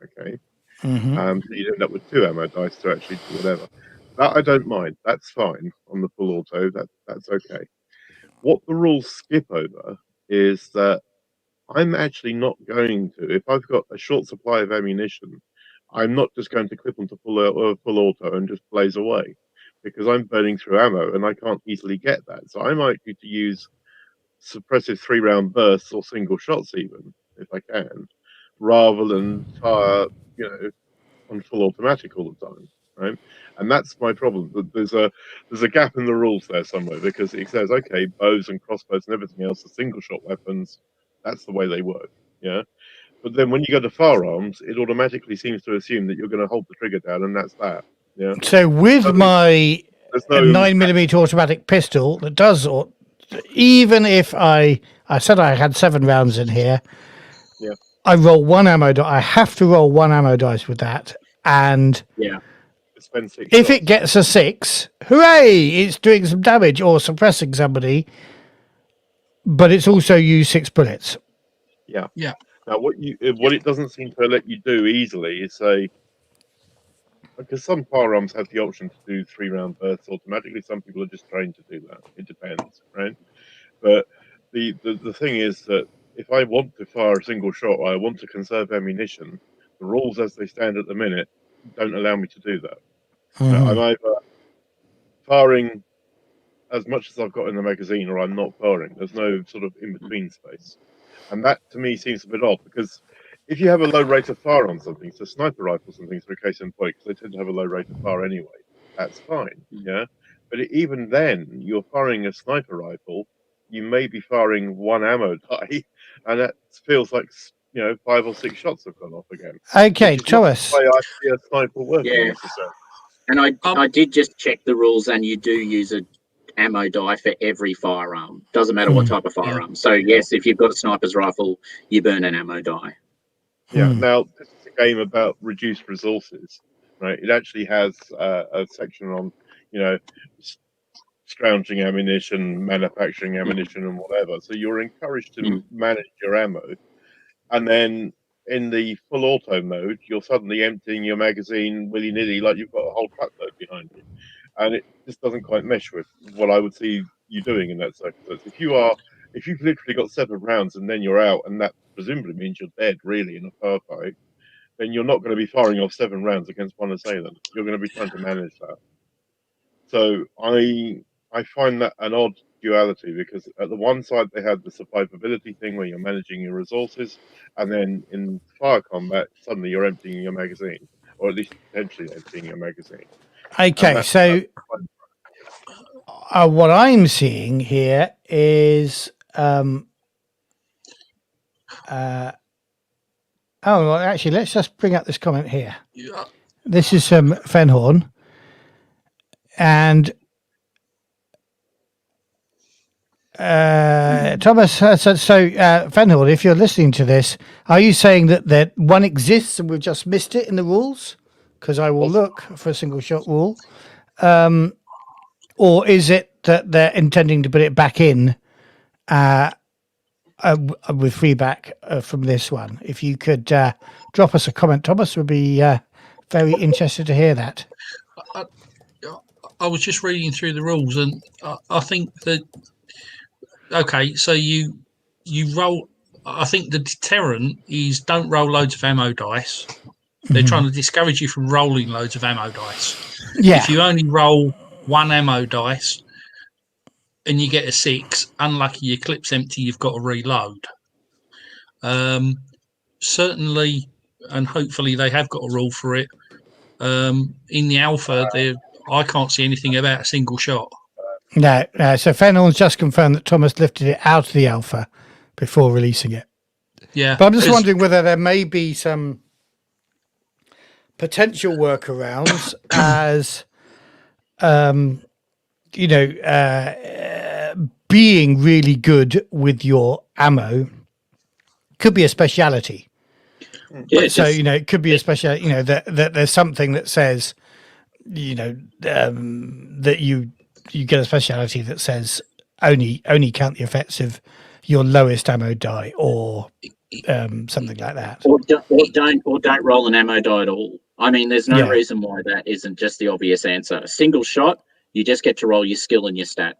Okay. Mm-hmm. So you'd end up with 2 ammo dice to actually do whatever. That I don't mind. That's fine on the full auto. That's okay. What the rules skip over is that I'm actually not going to, if I've got a short supply of ammunition, I'm not just going to clip onto full auto and just blaze away, because I'm burning through ammo and I can't easily get that. So I'm likely to use suppressive 3-round bursts or single shots even, if I can, rather than fire, on full automatic all the time, right? And that's my problem. There's a gap in the rules there somewhere, because it says, okay, bows and crossbows and everything else are single shot weapons. That's the way they work, yeah? But then when you go to firearms, it automatically seems to assume that you're going to hold the trigger down, and that's that. Yeah. So with my 9mm automatic pistol, that does, even if I said I had 7 rounds in here, yeah, I roll 1 ammo die. I have to roll 1 ammo dice with that, and spend 6 if shots. it gets a 6, hooray! It's doing some damage or suppressing somebody, but it's also used 6 bullets. Yeah. Yeah. Now, what it doesn't seem to let you do easily is say, because some firearms have the option to do 3-round bursts automatically. Some people are just trained to do that. It depends, right? But the thing is that if I want to fire a single shot, or I want to conserve ammunition, the rules as they stand at the minute don't allow me to do that. Mm-hmm. I'm either firing as much as I've got in the magazine, or I'm not firing. There's no sort of in-between space. And that, to me, seems a bit odd, because if you have a low rate of fire on something, so sniper rifles and things are a case in point, because they tend to have a low rate of fire anyway, that's fine, yeah? But even then, you're firing a sniper rifle, you may be firing 1 ammo die, and that feels like, 5 or 6 shots have gone off again. Okay, Thomas. The way I see a sniper working, Yeah. necessarily. And I did just check the rules, and you do use a ammo die for every firearm. Doesn't matter what type of firearm. So yes, if you've got a sniper's rifle, you burn an ammo die. Yeah. Now this is a game about reduced resources, right? It actually has a section on, scrounging ammunition, manufacturing ammunition, and whatever. So you're encouraged to manage your ammo, and then in the full auto mode, you're suddenly emptying your magazine willy-nilly, like you've got a whole truckload behind you. And it just doesn't quite mesh with what I would see you doing in that circumstance. If you've literally got 7 rounds and then you're out, and that presumably means you're dead, really, in a firefight, then you're not going to be firing off 7 rounds against one assailant. You're going to be trying to manage that. So I find that an odd duality, because at the one side they had the survivability thing where you're managing your resources, and then in fire combat, suddenly you're emptying your magazine, or at least potentially emptying your magazine. Okay, so what I'm seeing here is well, actually, let's just bring up this comment here. Yeah. This is Fenhorn, and Thomas said, so Fenhorn, if you're listening to this, are you saying that one exists and we've just missed it in the rules? Because I will look for a single shot rule. Or is it that they're intending to put it back in? with feedback from this one. If you could drop us a comment, Thomas, would be very interested to hear that. I was just reading through the rules, and I think that okay, so you roll. I think the deterrent is don't roll loads of ammo dice. They're trying to discourage you from rolling loads of ammo dice. Yeah. If you only roll one ammo dice and you get a 6, unlucky your clip's empty, you've got to reload. Certainly, and hopefully they have got a rule for it. In the alpha, I can't see anything about a single shot. No. So Fennell's just confirmed that Thomas lifted it out of the alpha before releasing it. Yeah. But I'm just wondering whether there may be some potential workarounds as, being really good with your ammo could be a speciality. Yeah, So, it could be a special, that there's something that says, that you get a speciality that says only count the effects of your lowest ammo die or something like that. Or don't roll an ammo die at all. I mean, there's no reason why that isn't just the obvious answer. A single shot, you just get to roll your skill and your stat,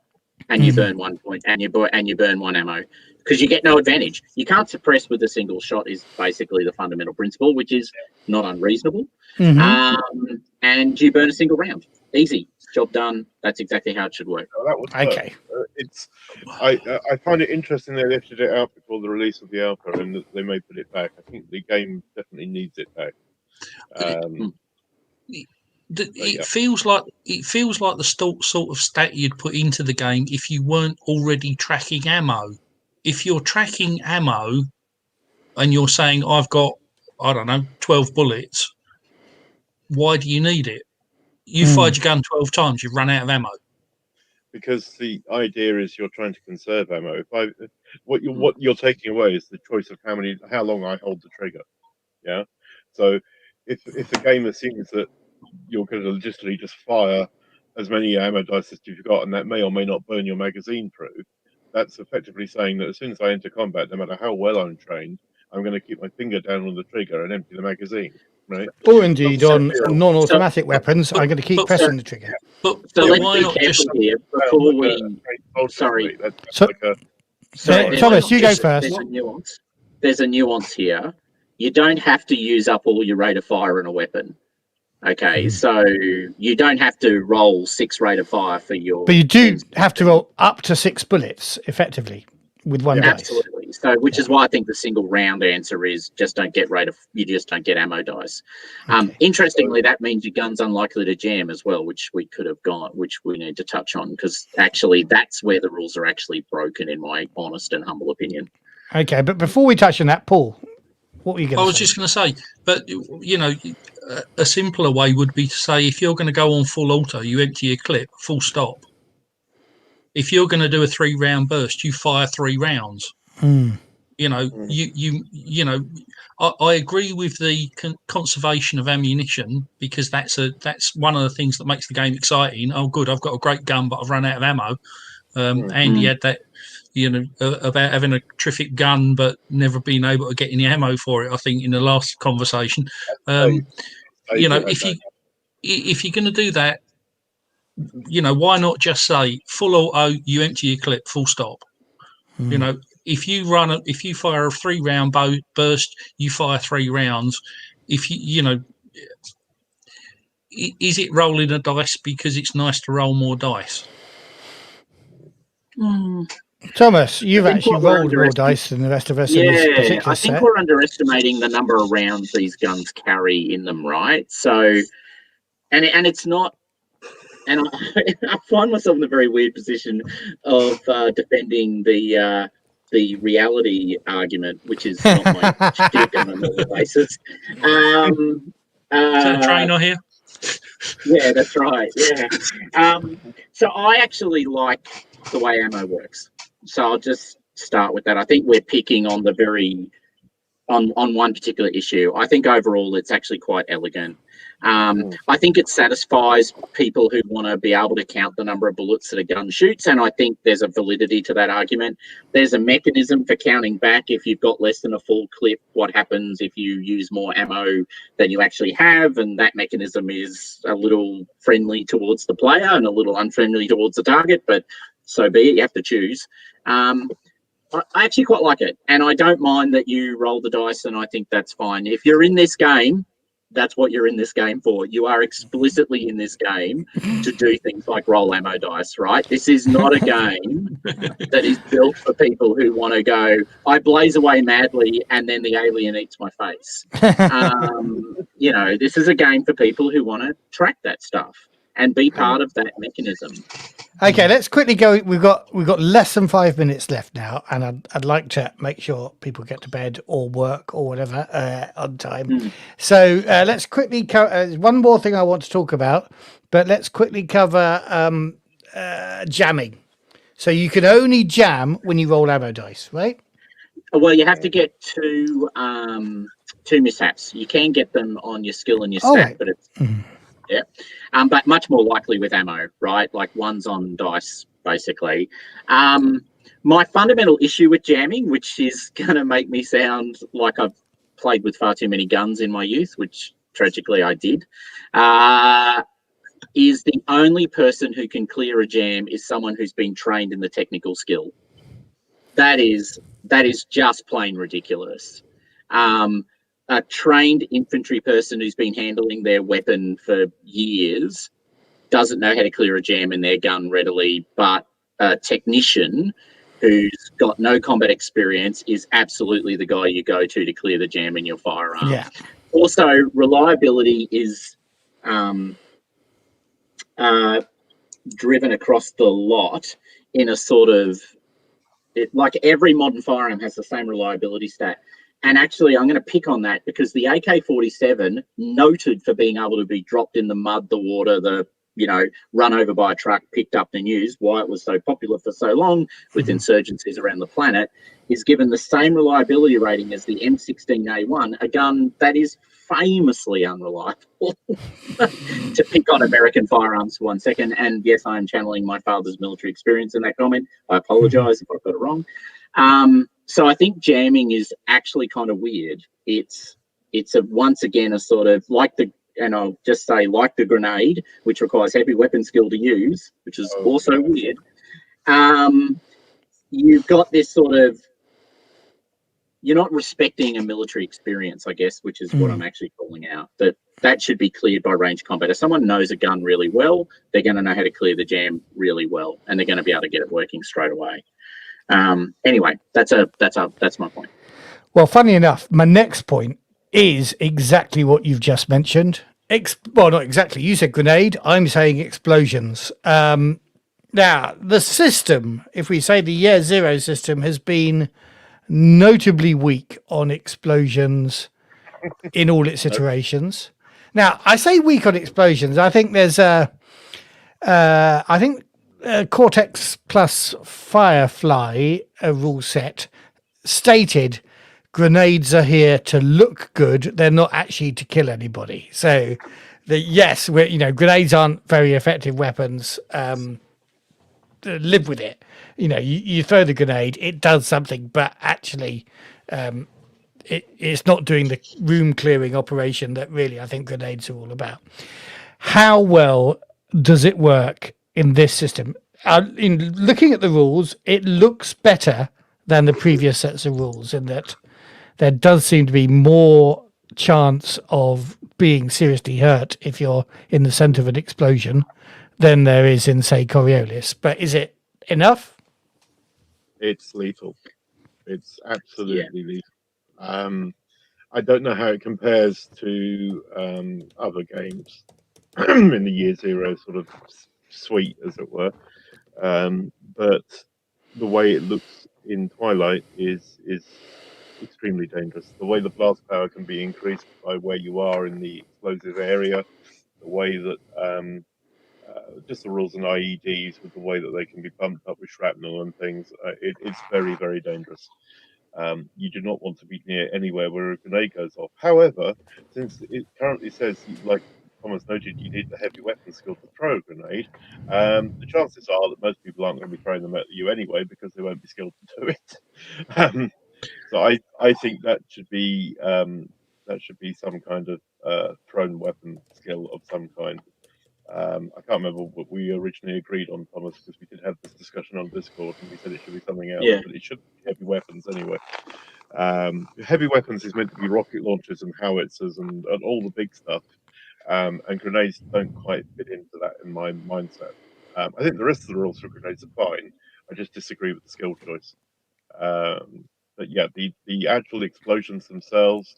and you burn 1 point, and you burn 1 ammo, because you get no advantage. You can't suppress with a single shot is basically the fundamental principle, which is not unreasonable. And you burn a single round. Easy. Job done. That's exactly how it should work. Oh, that was Okay. I find it interesting they lifted it out before the release of the alpha, and that they may put it back. I think the game definitely needs it back. It feels like the sort of stat you'd put into the game if you weren't already tracking ammo. If you're tracking ammo and you're saying I've got 12 bullets, why do you need it? You fired your gun 12 times, you've run out of ammo. Because the idea is you're trying to conserve ammo. What you're taking away is the choice of how long I hold the trigger. Yeah. So if the game assumes that you're going to logistically just fire as many ammo dice as you've got, and that may or may not burn your magazine through, that's effectively saying that as soon as I enter combat, no matter how well I'm trained, I'm going to keep my finger down on the trigger and empty the magazine. Right. Or indeed on non-automatic weapons, I'm going to keep pressing the trigger. So let's be careful here before we. Sorry. Thomas, you go first. There's a nuance here. You don't have to use up all your rate of fire in a weapon. Okay, so you don't have to roll 6 rate of fire for your. But you do have to roll up to 6 bullets, effectively, with one dice. Absolutely. So, which is why I think the single round answer is just don't get you just don't get ammo dice. Okay. Interestingly, that means your gun's unlikely to jam as well, which we need to touch on, because actually that's where the rules are actually broken, in my honest and humble opinion. Okay, but before we touch on that, Paul, what were you going to say? I was just going to say, but a simpler way would be to say if you're going to go on full auto, you empty your clip, full stop. If you're going to do a 3-round burst, you fire 3 rounds. I agree with the conservation of ammunition, because that's one of the things that makes the game exciting. Oh, good, I've got a great gun, but I've run out of ammo. Andy had that, about having a terrific gun but never being able to get any ammo for it, I think, in the last conversation. If you're going to do that, why not just say full auto, you empty your clip, full stop. If you fire a 3-round burst, you fire 3 rounds. If is it rolling a dice because it's nice to roll more dice? Thomas, you've actually rolled more dice than the rest of us in this particular set. I think we're underestimating the number of rounds these guns carry in them, right? So, and it's not, and I find myself in a very weird position of defending the reality argument, which is not my shtick on a normal basis. Is that a trainer here? Yeah, that's right. Yeah. So I actually like the way ammo works. So I'll just start with that. I think we're picking on the very on one particular issue. I think overall it's actually quite elegant. I think it satisfies people who want to be able to count the number of bullets that a gun shoots, and I think there's a validity to that argument. There's a mechanism for counting back if you've got less than a full clip. What happens if you use more ammo than you actually have? And that mechanism is a little friendly towards the player and a little unfriendly towards the target, but so be it. You have to choose. I actually quite like it, and I don't mind that you roll the dice, and I think that's fine. If you're in this game, that's what you're in this game for. You are explicitly in this game to do things like roll ammo dice, right? This is not a game that is built for people who want to go, I blaze away madly, and then the alien eats my face. You know, this is a game for people who want to track that stuff and be part of that mechanism. Okay, let's quickly go. We've got less than 5 minutes left now, and I'd like to make sure people get to bed or work or whatever on time. So let's quickly cover one more thing I want to talk about, but let's quickly cover jamming. So you can only jam when you roll ammo dice, right? Well, you have to get two mishaps. You can get them on your skill and your stat, right. but it's but much more likely with ammo, right? Like ones on dice, basically. My fundamental issue with jamming, which is going to make me sound like I've played with far too many guns in my youth, which tragically I did, is the only person who can clear a jam is someone who's been trained in the technical skill. That is just plain ridiculous. A trained infantry person who's been handling their weapon for years doesn't know how to clear a jam in their gun readily, but a technician who's got no combat experience is absolutely the guy you go to clear the jam in your firearm. Yeah. Also, reliability is driven across the lot in a sort of, like every modern firearm has the same reliability stat. And actually, I'm going to pick on that because the AK-47, noted for being able to be dropped in the mud, the water, run over by a truck, picked up and used, why it was so popular for so long with insurgencies around the planet, is given the same reliability rating as the M16A1, a gun that is famously unreliable. To pick on American firearms for 1 second, and yes, I am channeling my father's military experience in that comment. I apologize if I've got it wrong. So I think jamming is actually kind of weird. It's once again a sort of and I'll just say like the grenade, which requires heavy weapon skill to use, which is also weird. You've got this sort of, you're not respecting a military experience, I guess, which is what I'm actually calling out. That should be cleared by range combat. If someone knows a gun really well, they're going to know how to clear the jam really well, and they're going to be able to get it working straight away. Anyway, that's my point. Well, funny enough, my next point is exactly what you've just mentioned. Well, not exactly. You said grenade. I'm saying explosions. Now, the system, if we say the year zero system, has been notably weak on explosions in all its iterations. Now, I say weak on explosions. I think there's Cortex plus Firefly, a rule set, stated grenades are here to look good. They're not actually to kill anybody. So, grenades aren't very effective weapons. Live with it. You throw the grenade, it does something, but actually, it's not doing the room clearing operation that really I think grenades are all about. How well does it work in this system? In looking at the rules, it looks better than the previous sets of rules in that there does seem to be more chance of being seriously hurt if you're in the center of an explosion than there is in, say, Coriolis. But is it enough? It's lethal. It's absolutely lethal. I don't know how it compares to other games in the year zero sort of suite, as it were. But the way it looks in Twilight is extremely dangerous. The way the blast power can be increased by where you are in the explosive area, the way that just the rules and IEDs with the way that they can be bumped up with shrapnel and things, it's very, very dangerous. You do not want to be near anywhere where a grenade goes off. However, since it currently says, like Thomas noted, you need the heavy weapon skill to throw a grenade, the chances are that most people aren't going to be throwing them at you anyway because they won't be skilled to do it. So I think that should be some kind of thrown weapon skill of some kind. I can't remember what we originally agreed on, Thomas, because we did have this discussion on Discord, and we said it should be something else, Yeah. but it should be heavy weapons anyway. Heavy weapons is meant to be rocket launchers and howitzers and all the big stuff, and grenades don't quite fit into that in my mindset. I think the rest of the rules for grenades are fine. I just disagree with the skill choice. But yeah, the actual explosions themselves.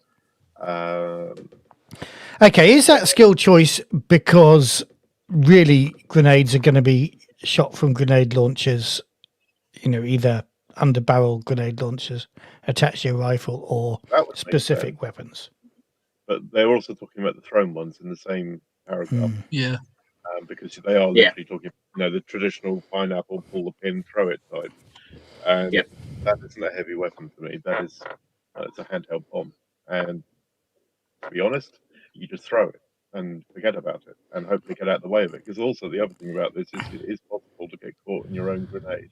Okay, is that skill choice because really grenades are going to be shot from grenade launchers, either under barrel grenade launchers attached to your rifle or That would make specific sense. weapons? But they're also talking about the thrown ones in the same paragraph, Yeah. because they are literally talking, the traditional pineapple, pull the pin, throw it type, and that isn't a heavy weapon for me. It's a handheld bomb, and to be honest, you just throw it and forget about it, and hopefully get out of the way of it. Because also the other thing about this is it is possible to get caught in your own grenade.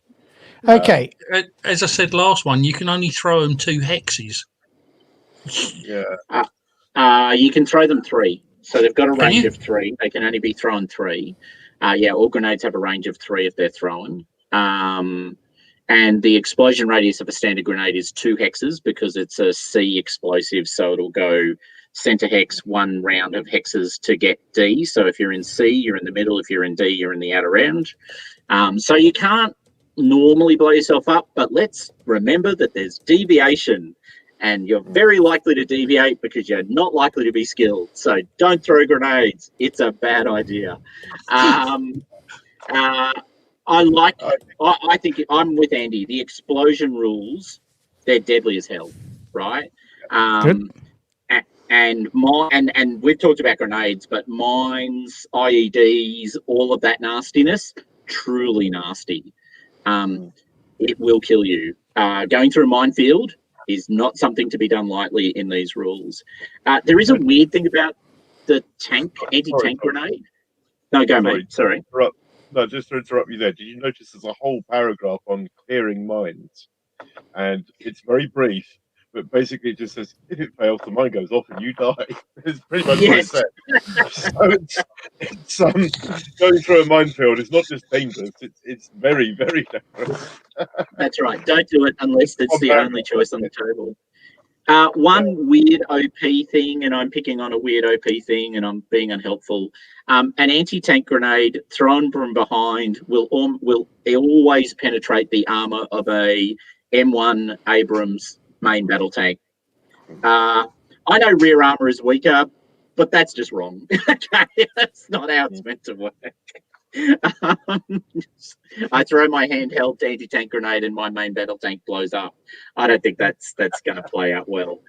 Okay. As I said last one, you can only throw them 2 hexes. Yeah. You can throw them 3. So they've got a Can range you? of 3. They can only be thrown 3. All grenades have a range of 3 if they're thrown. And the explosion radius of a standard grenade is 2 hexes because it's a C explosive. So it'll go center hex, 1 round of hexes to get D. So if you're in C, you're in the middle. If you're in D, you're in the outer end. So you can't normally blow yourself up, but let's remember that there's deviation. And you're very likely to deviate because you're not likely to be skilled. So don't throw grenades. It's a bad idea. I think I'm with Andy. The explosion rules, they're deadly as hell, right? Good. And we've talked about grenades, but mines, IEDs, all of that nastiness, truly nasty. It will kill you. Going through a minefield is not something to be done lightly in these rules. There is a weird thing about the anti-tank grenade. No, go, mate. Sorry. No, just to interrupt you there. Did you notice there's a whole paragraph on clearing mines? And it's very brief, but basically it just says, if it fails, the mine goes off and you die. It's pretty much what it said. So it's going through a minefield is not just dangerous, it's very, very dangerous. That's right. Don't do it unless it's the only choice on the table. One weird OP thing, and I'm picking on a weird OP thing, and I'm being unhelpful. An anti-tank grenade thrown from behind will always penetrate the armor of a M1 Abrams main battle tank. I know rear armor is weaker, but that's just wrong. Okay, that's not how it's meant to work. I throw my handheld anti-tank grenade and my main battle tank blows up. I don't think that's going to play out well.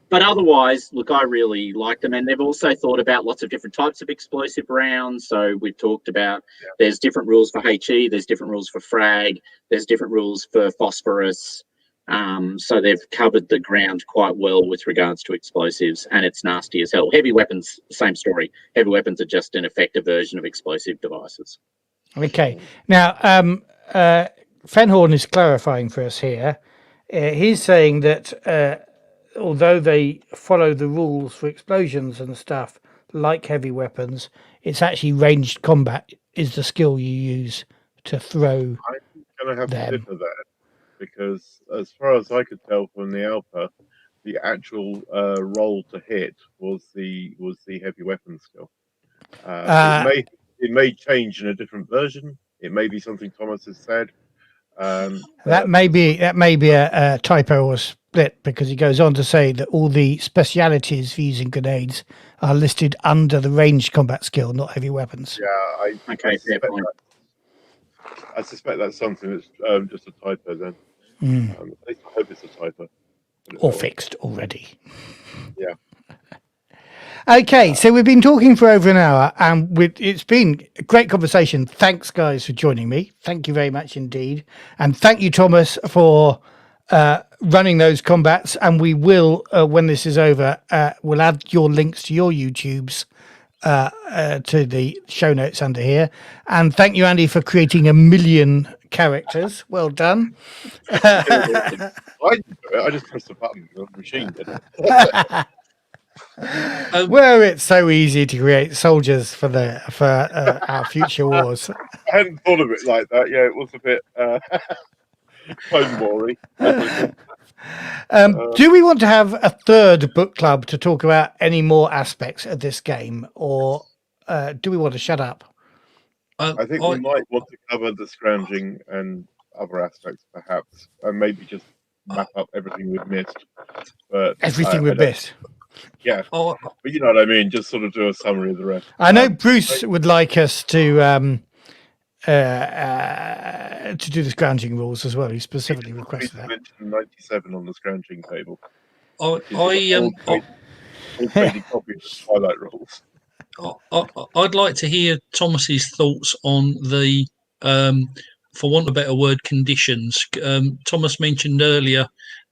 But otherwise, look, I really like them, and they've also thought about lots of different types of explosive rounds. So we've talked about there's different rules for HE, there's different rules for frag, there's different rules for phosphorus. So they've covered the ground quite well with regards to explosives, and it's nasty as hell. Heavy weapons, same story. Heavy weapons are just an effective version of explosive devices. Okay. Now, Fenhorn is clarifying for us here. He's saying that although they follow the rules for explosions and stuff like heavy weapons, it's actually ranged combat is the skill you use to throw I'm going to have them. to differ there, because as far as I could tell from the alpha, the actual roll to hit was the heavy weapon skill. It may change in a different version. It may be something Thomas has said. That may be a typo or split, because he goes on to say that all the specialities for using grenades are listed under the ranged combat skill, not heavy weapons. Yeah, I suspect that's something that's just a typo then. At least I hope it's a typo. Or fixed already. Yeah. Okay, so we've been talking for over an hour, and it's been a great conversation. Thanks, guys, for joining me. Thank you very much indeed, and thank you, Thomas, for running those combats. And we will, when this is over, we'll add your links to your YouTubes to the show notes under here. And thank you, Andy, for creating 1 million characters. Well done. I just pressed the button. The machine did it. Were it so easy to create soldiers for our future wars? I hadn't thought of it like that. Yeah, it was a bit Clone War-y. Do we want to have a third book club to talk about any more aspects of this game, or do we want to shut up? I think we might want to cover the scrounging and other aspects, perhaps, and maybe just map up everything we've missed. But Everything we've missed. Yeah, but you know what I mean. Just sort of do a summary of the rest. I know Bruce would like us to do the scrounging rules as well. He specifically requested that. Mentioned 97 on the scrounging table. Old copy of the Twilight rules. I'd like to hear Thomas's thoughts on the, for want of a better word, conditions. Thomas mentioned earlier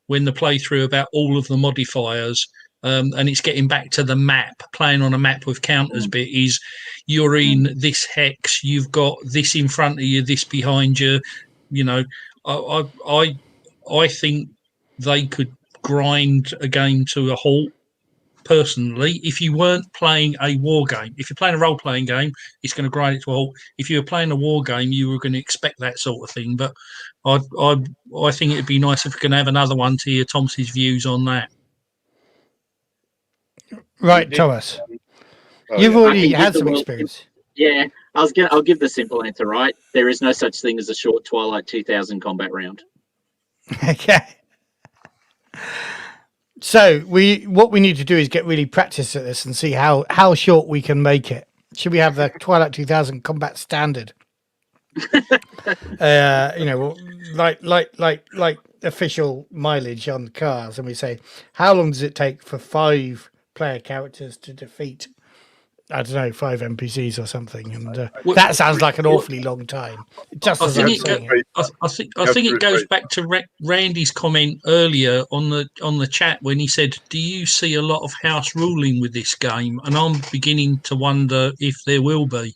when the playthrough about all of the modifiers. And it's getting back to the map, playing on a map with counters bit is you're in this hex, you've got this in front of you, this behind you. You know, I think they could grind a game to a halt. Personally, if you weren't playing a war game, if you're playing a role-playing game, it's going to grind it to a halt. If you were playing a war game, you were going to expect that sort of thing. But I think it'd be nice if we can have another one to hear Thomas's views on that. Right, Thomas. You've already had some experience. Yeah, I'll give the simple answer. Right, there is no such thing as a short Twilight 2000 combat round. Okay. So what we need to do is get really practice at this and see how short we can make it. Should we have the Twilight 2000 combat standard? Like official mileage on the cars, and we say how long does it take for 5 player characters to defeat, I don't know, 5 NPCs or something, and that sounds like an awfully long time. I think it goes back to Randy's comment earlier on the chat when he said, "Do you see a lot of house ruling with this game?" And I'm beginning to wonder if there will be.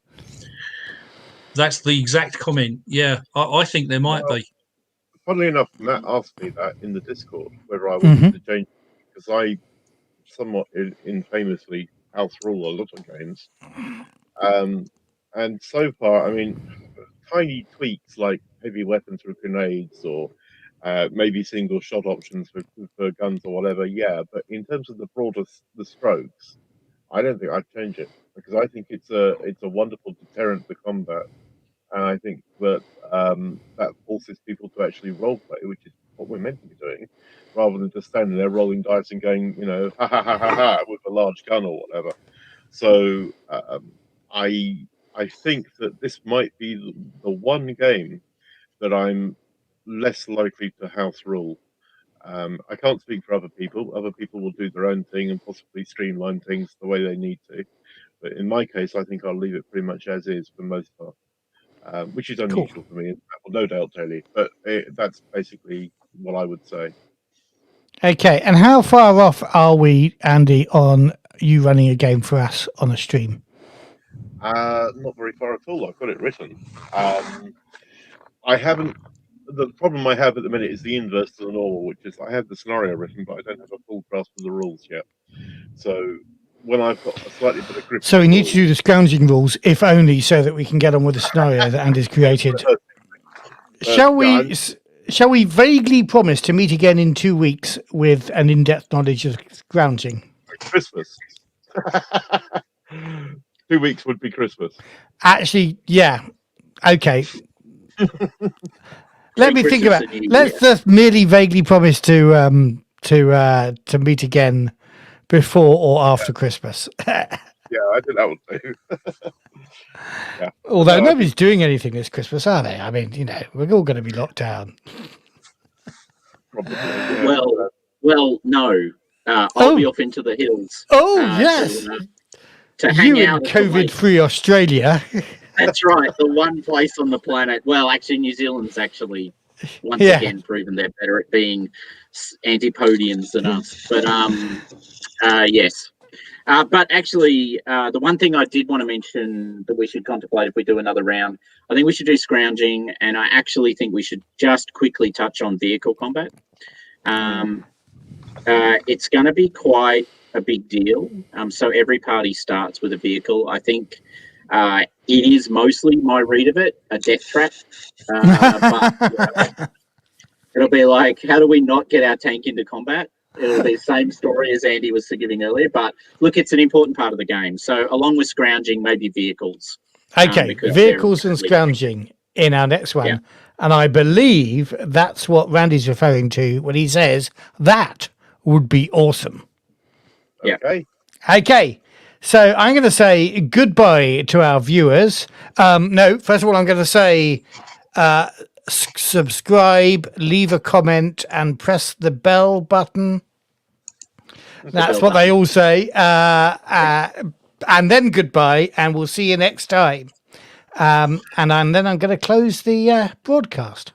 That's the exact comment. Yeah, I think there might be. Funnily enough, Matt asked me that in the Discord whether I wanted to change, because I somewhat infamously house rule a lot of games, and so far, I mean, tiny tweaks like heavy weapons with grenades, or maybe single shot options for guns or whatever. Yeah, but in terms of the strokes, I don't think I'd change it, because I think it's a wonderful deterrent to combat, and I think that that forces people to actually role play, which is what we're meant to be doing, rather than just standing there rolling dice and going, you know, ha ha ha ha ha with a large gun or whatever. So I think that this might be the one game that I'm less likely to house rule. I can't speak for other people. Other people will do their own thing and possibly streamline things the way they need to. But in my case, I think I'll leave it pretty much as is for the most part, which is unusual for me. I will no doubt tell you, but that's basically what I would say. Okay, and how far off are we, Andy, on you running a game for us on a stream? Not very far at all. I've got it written. I haven't. The problem I have at the minute is the inverse to the normal, which is I have the scenario written, but I don't have a full grasp of the rules yet. So when I've got a slightly better grip, so we need to do the scrounging rules, if only so that we can get on with the scenario that Andy's created. Shall we vaguely promise to meet again in 2 weeks with an in-depth knowledge of scrounging? Christmas. 2 weeks would be Christmas. Actually, yeah. Okay. Let me think about it. Let's just merely vaguely promise to meet again before or after Christmas. Yeah, I think that would do. Yeah. Although nobody's doing anything this Christmas, are they? I mean, you know, we're all going to be locked down. Probably, yeah. Well, no. I'll be off into the hills. Yes. To hang You in out at the lake. COVID-free Australia. That's right. The one place on the planet. Well, actually, New Zealand's actually once again proven they're better at being antipodians than us. But yes. But actually, the one thing I did want to mention that we should contemplate if we do another round, I think we should do scrounging, and I actually think we should just quickly touch on vehicle combat. It's going to be quite a big deal. So every party starts with a vehicle. I think it is mostly my read of it, a death trap. But it'll be like, how do we not get our tank into combat? It'll be the same story as Andy was giving earlier. But look, it's an important part of the game. So along with scrounging, maybe vehicles. Okay, vehicles and scrounging in our next one. Yeah. And I believe that's what Randy's referring to when he says that would be awesome. Yeah. Okay. So I'm going to say goodbye to our viewers. No, first of all, I'm going to say subscribe, leave a comment, and press the bell button. That's what they all say. And then goodbye, and we'll see you next time. And then I'm going to close the broadcast.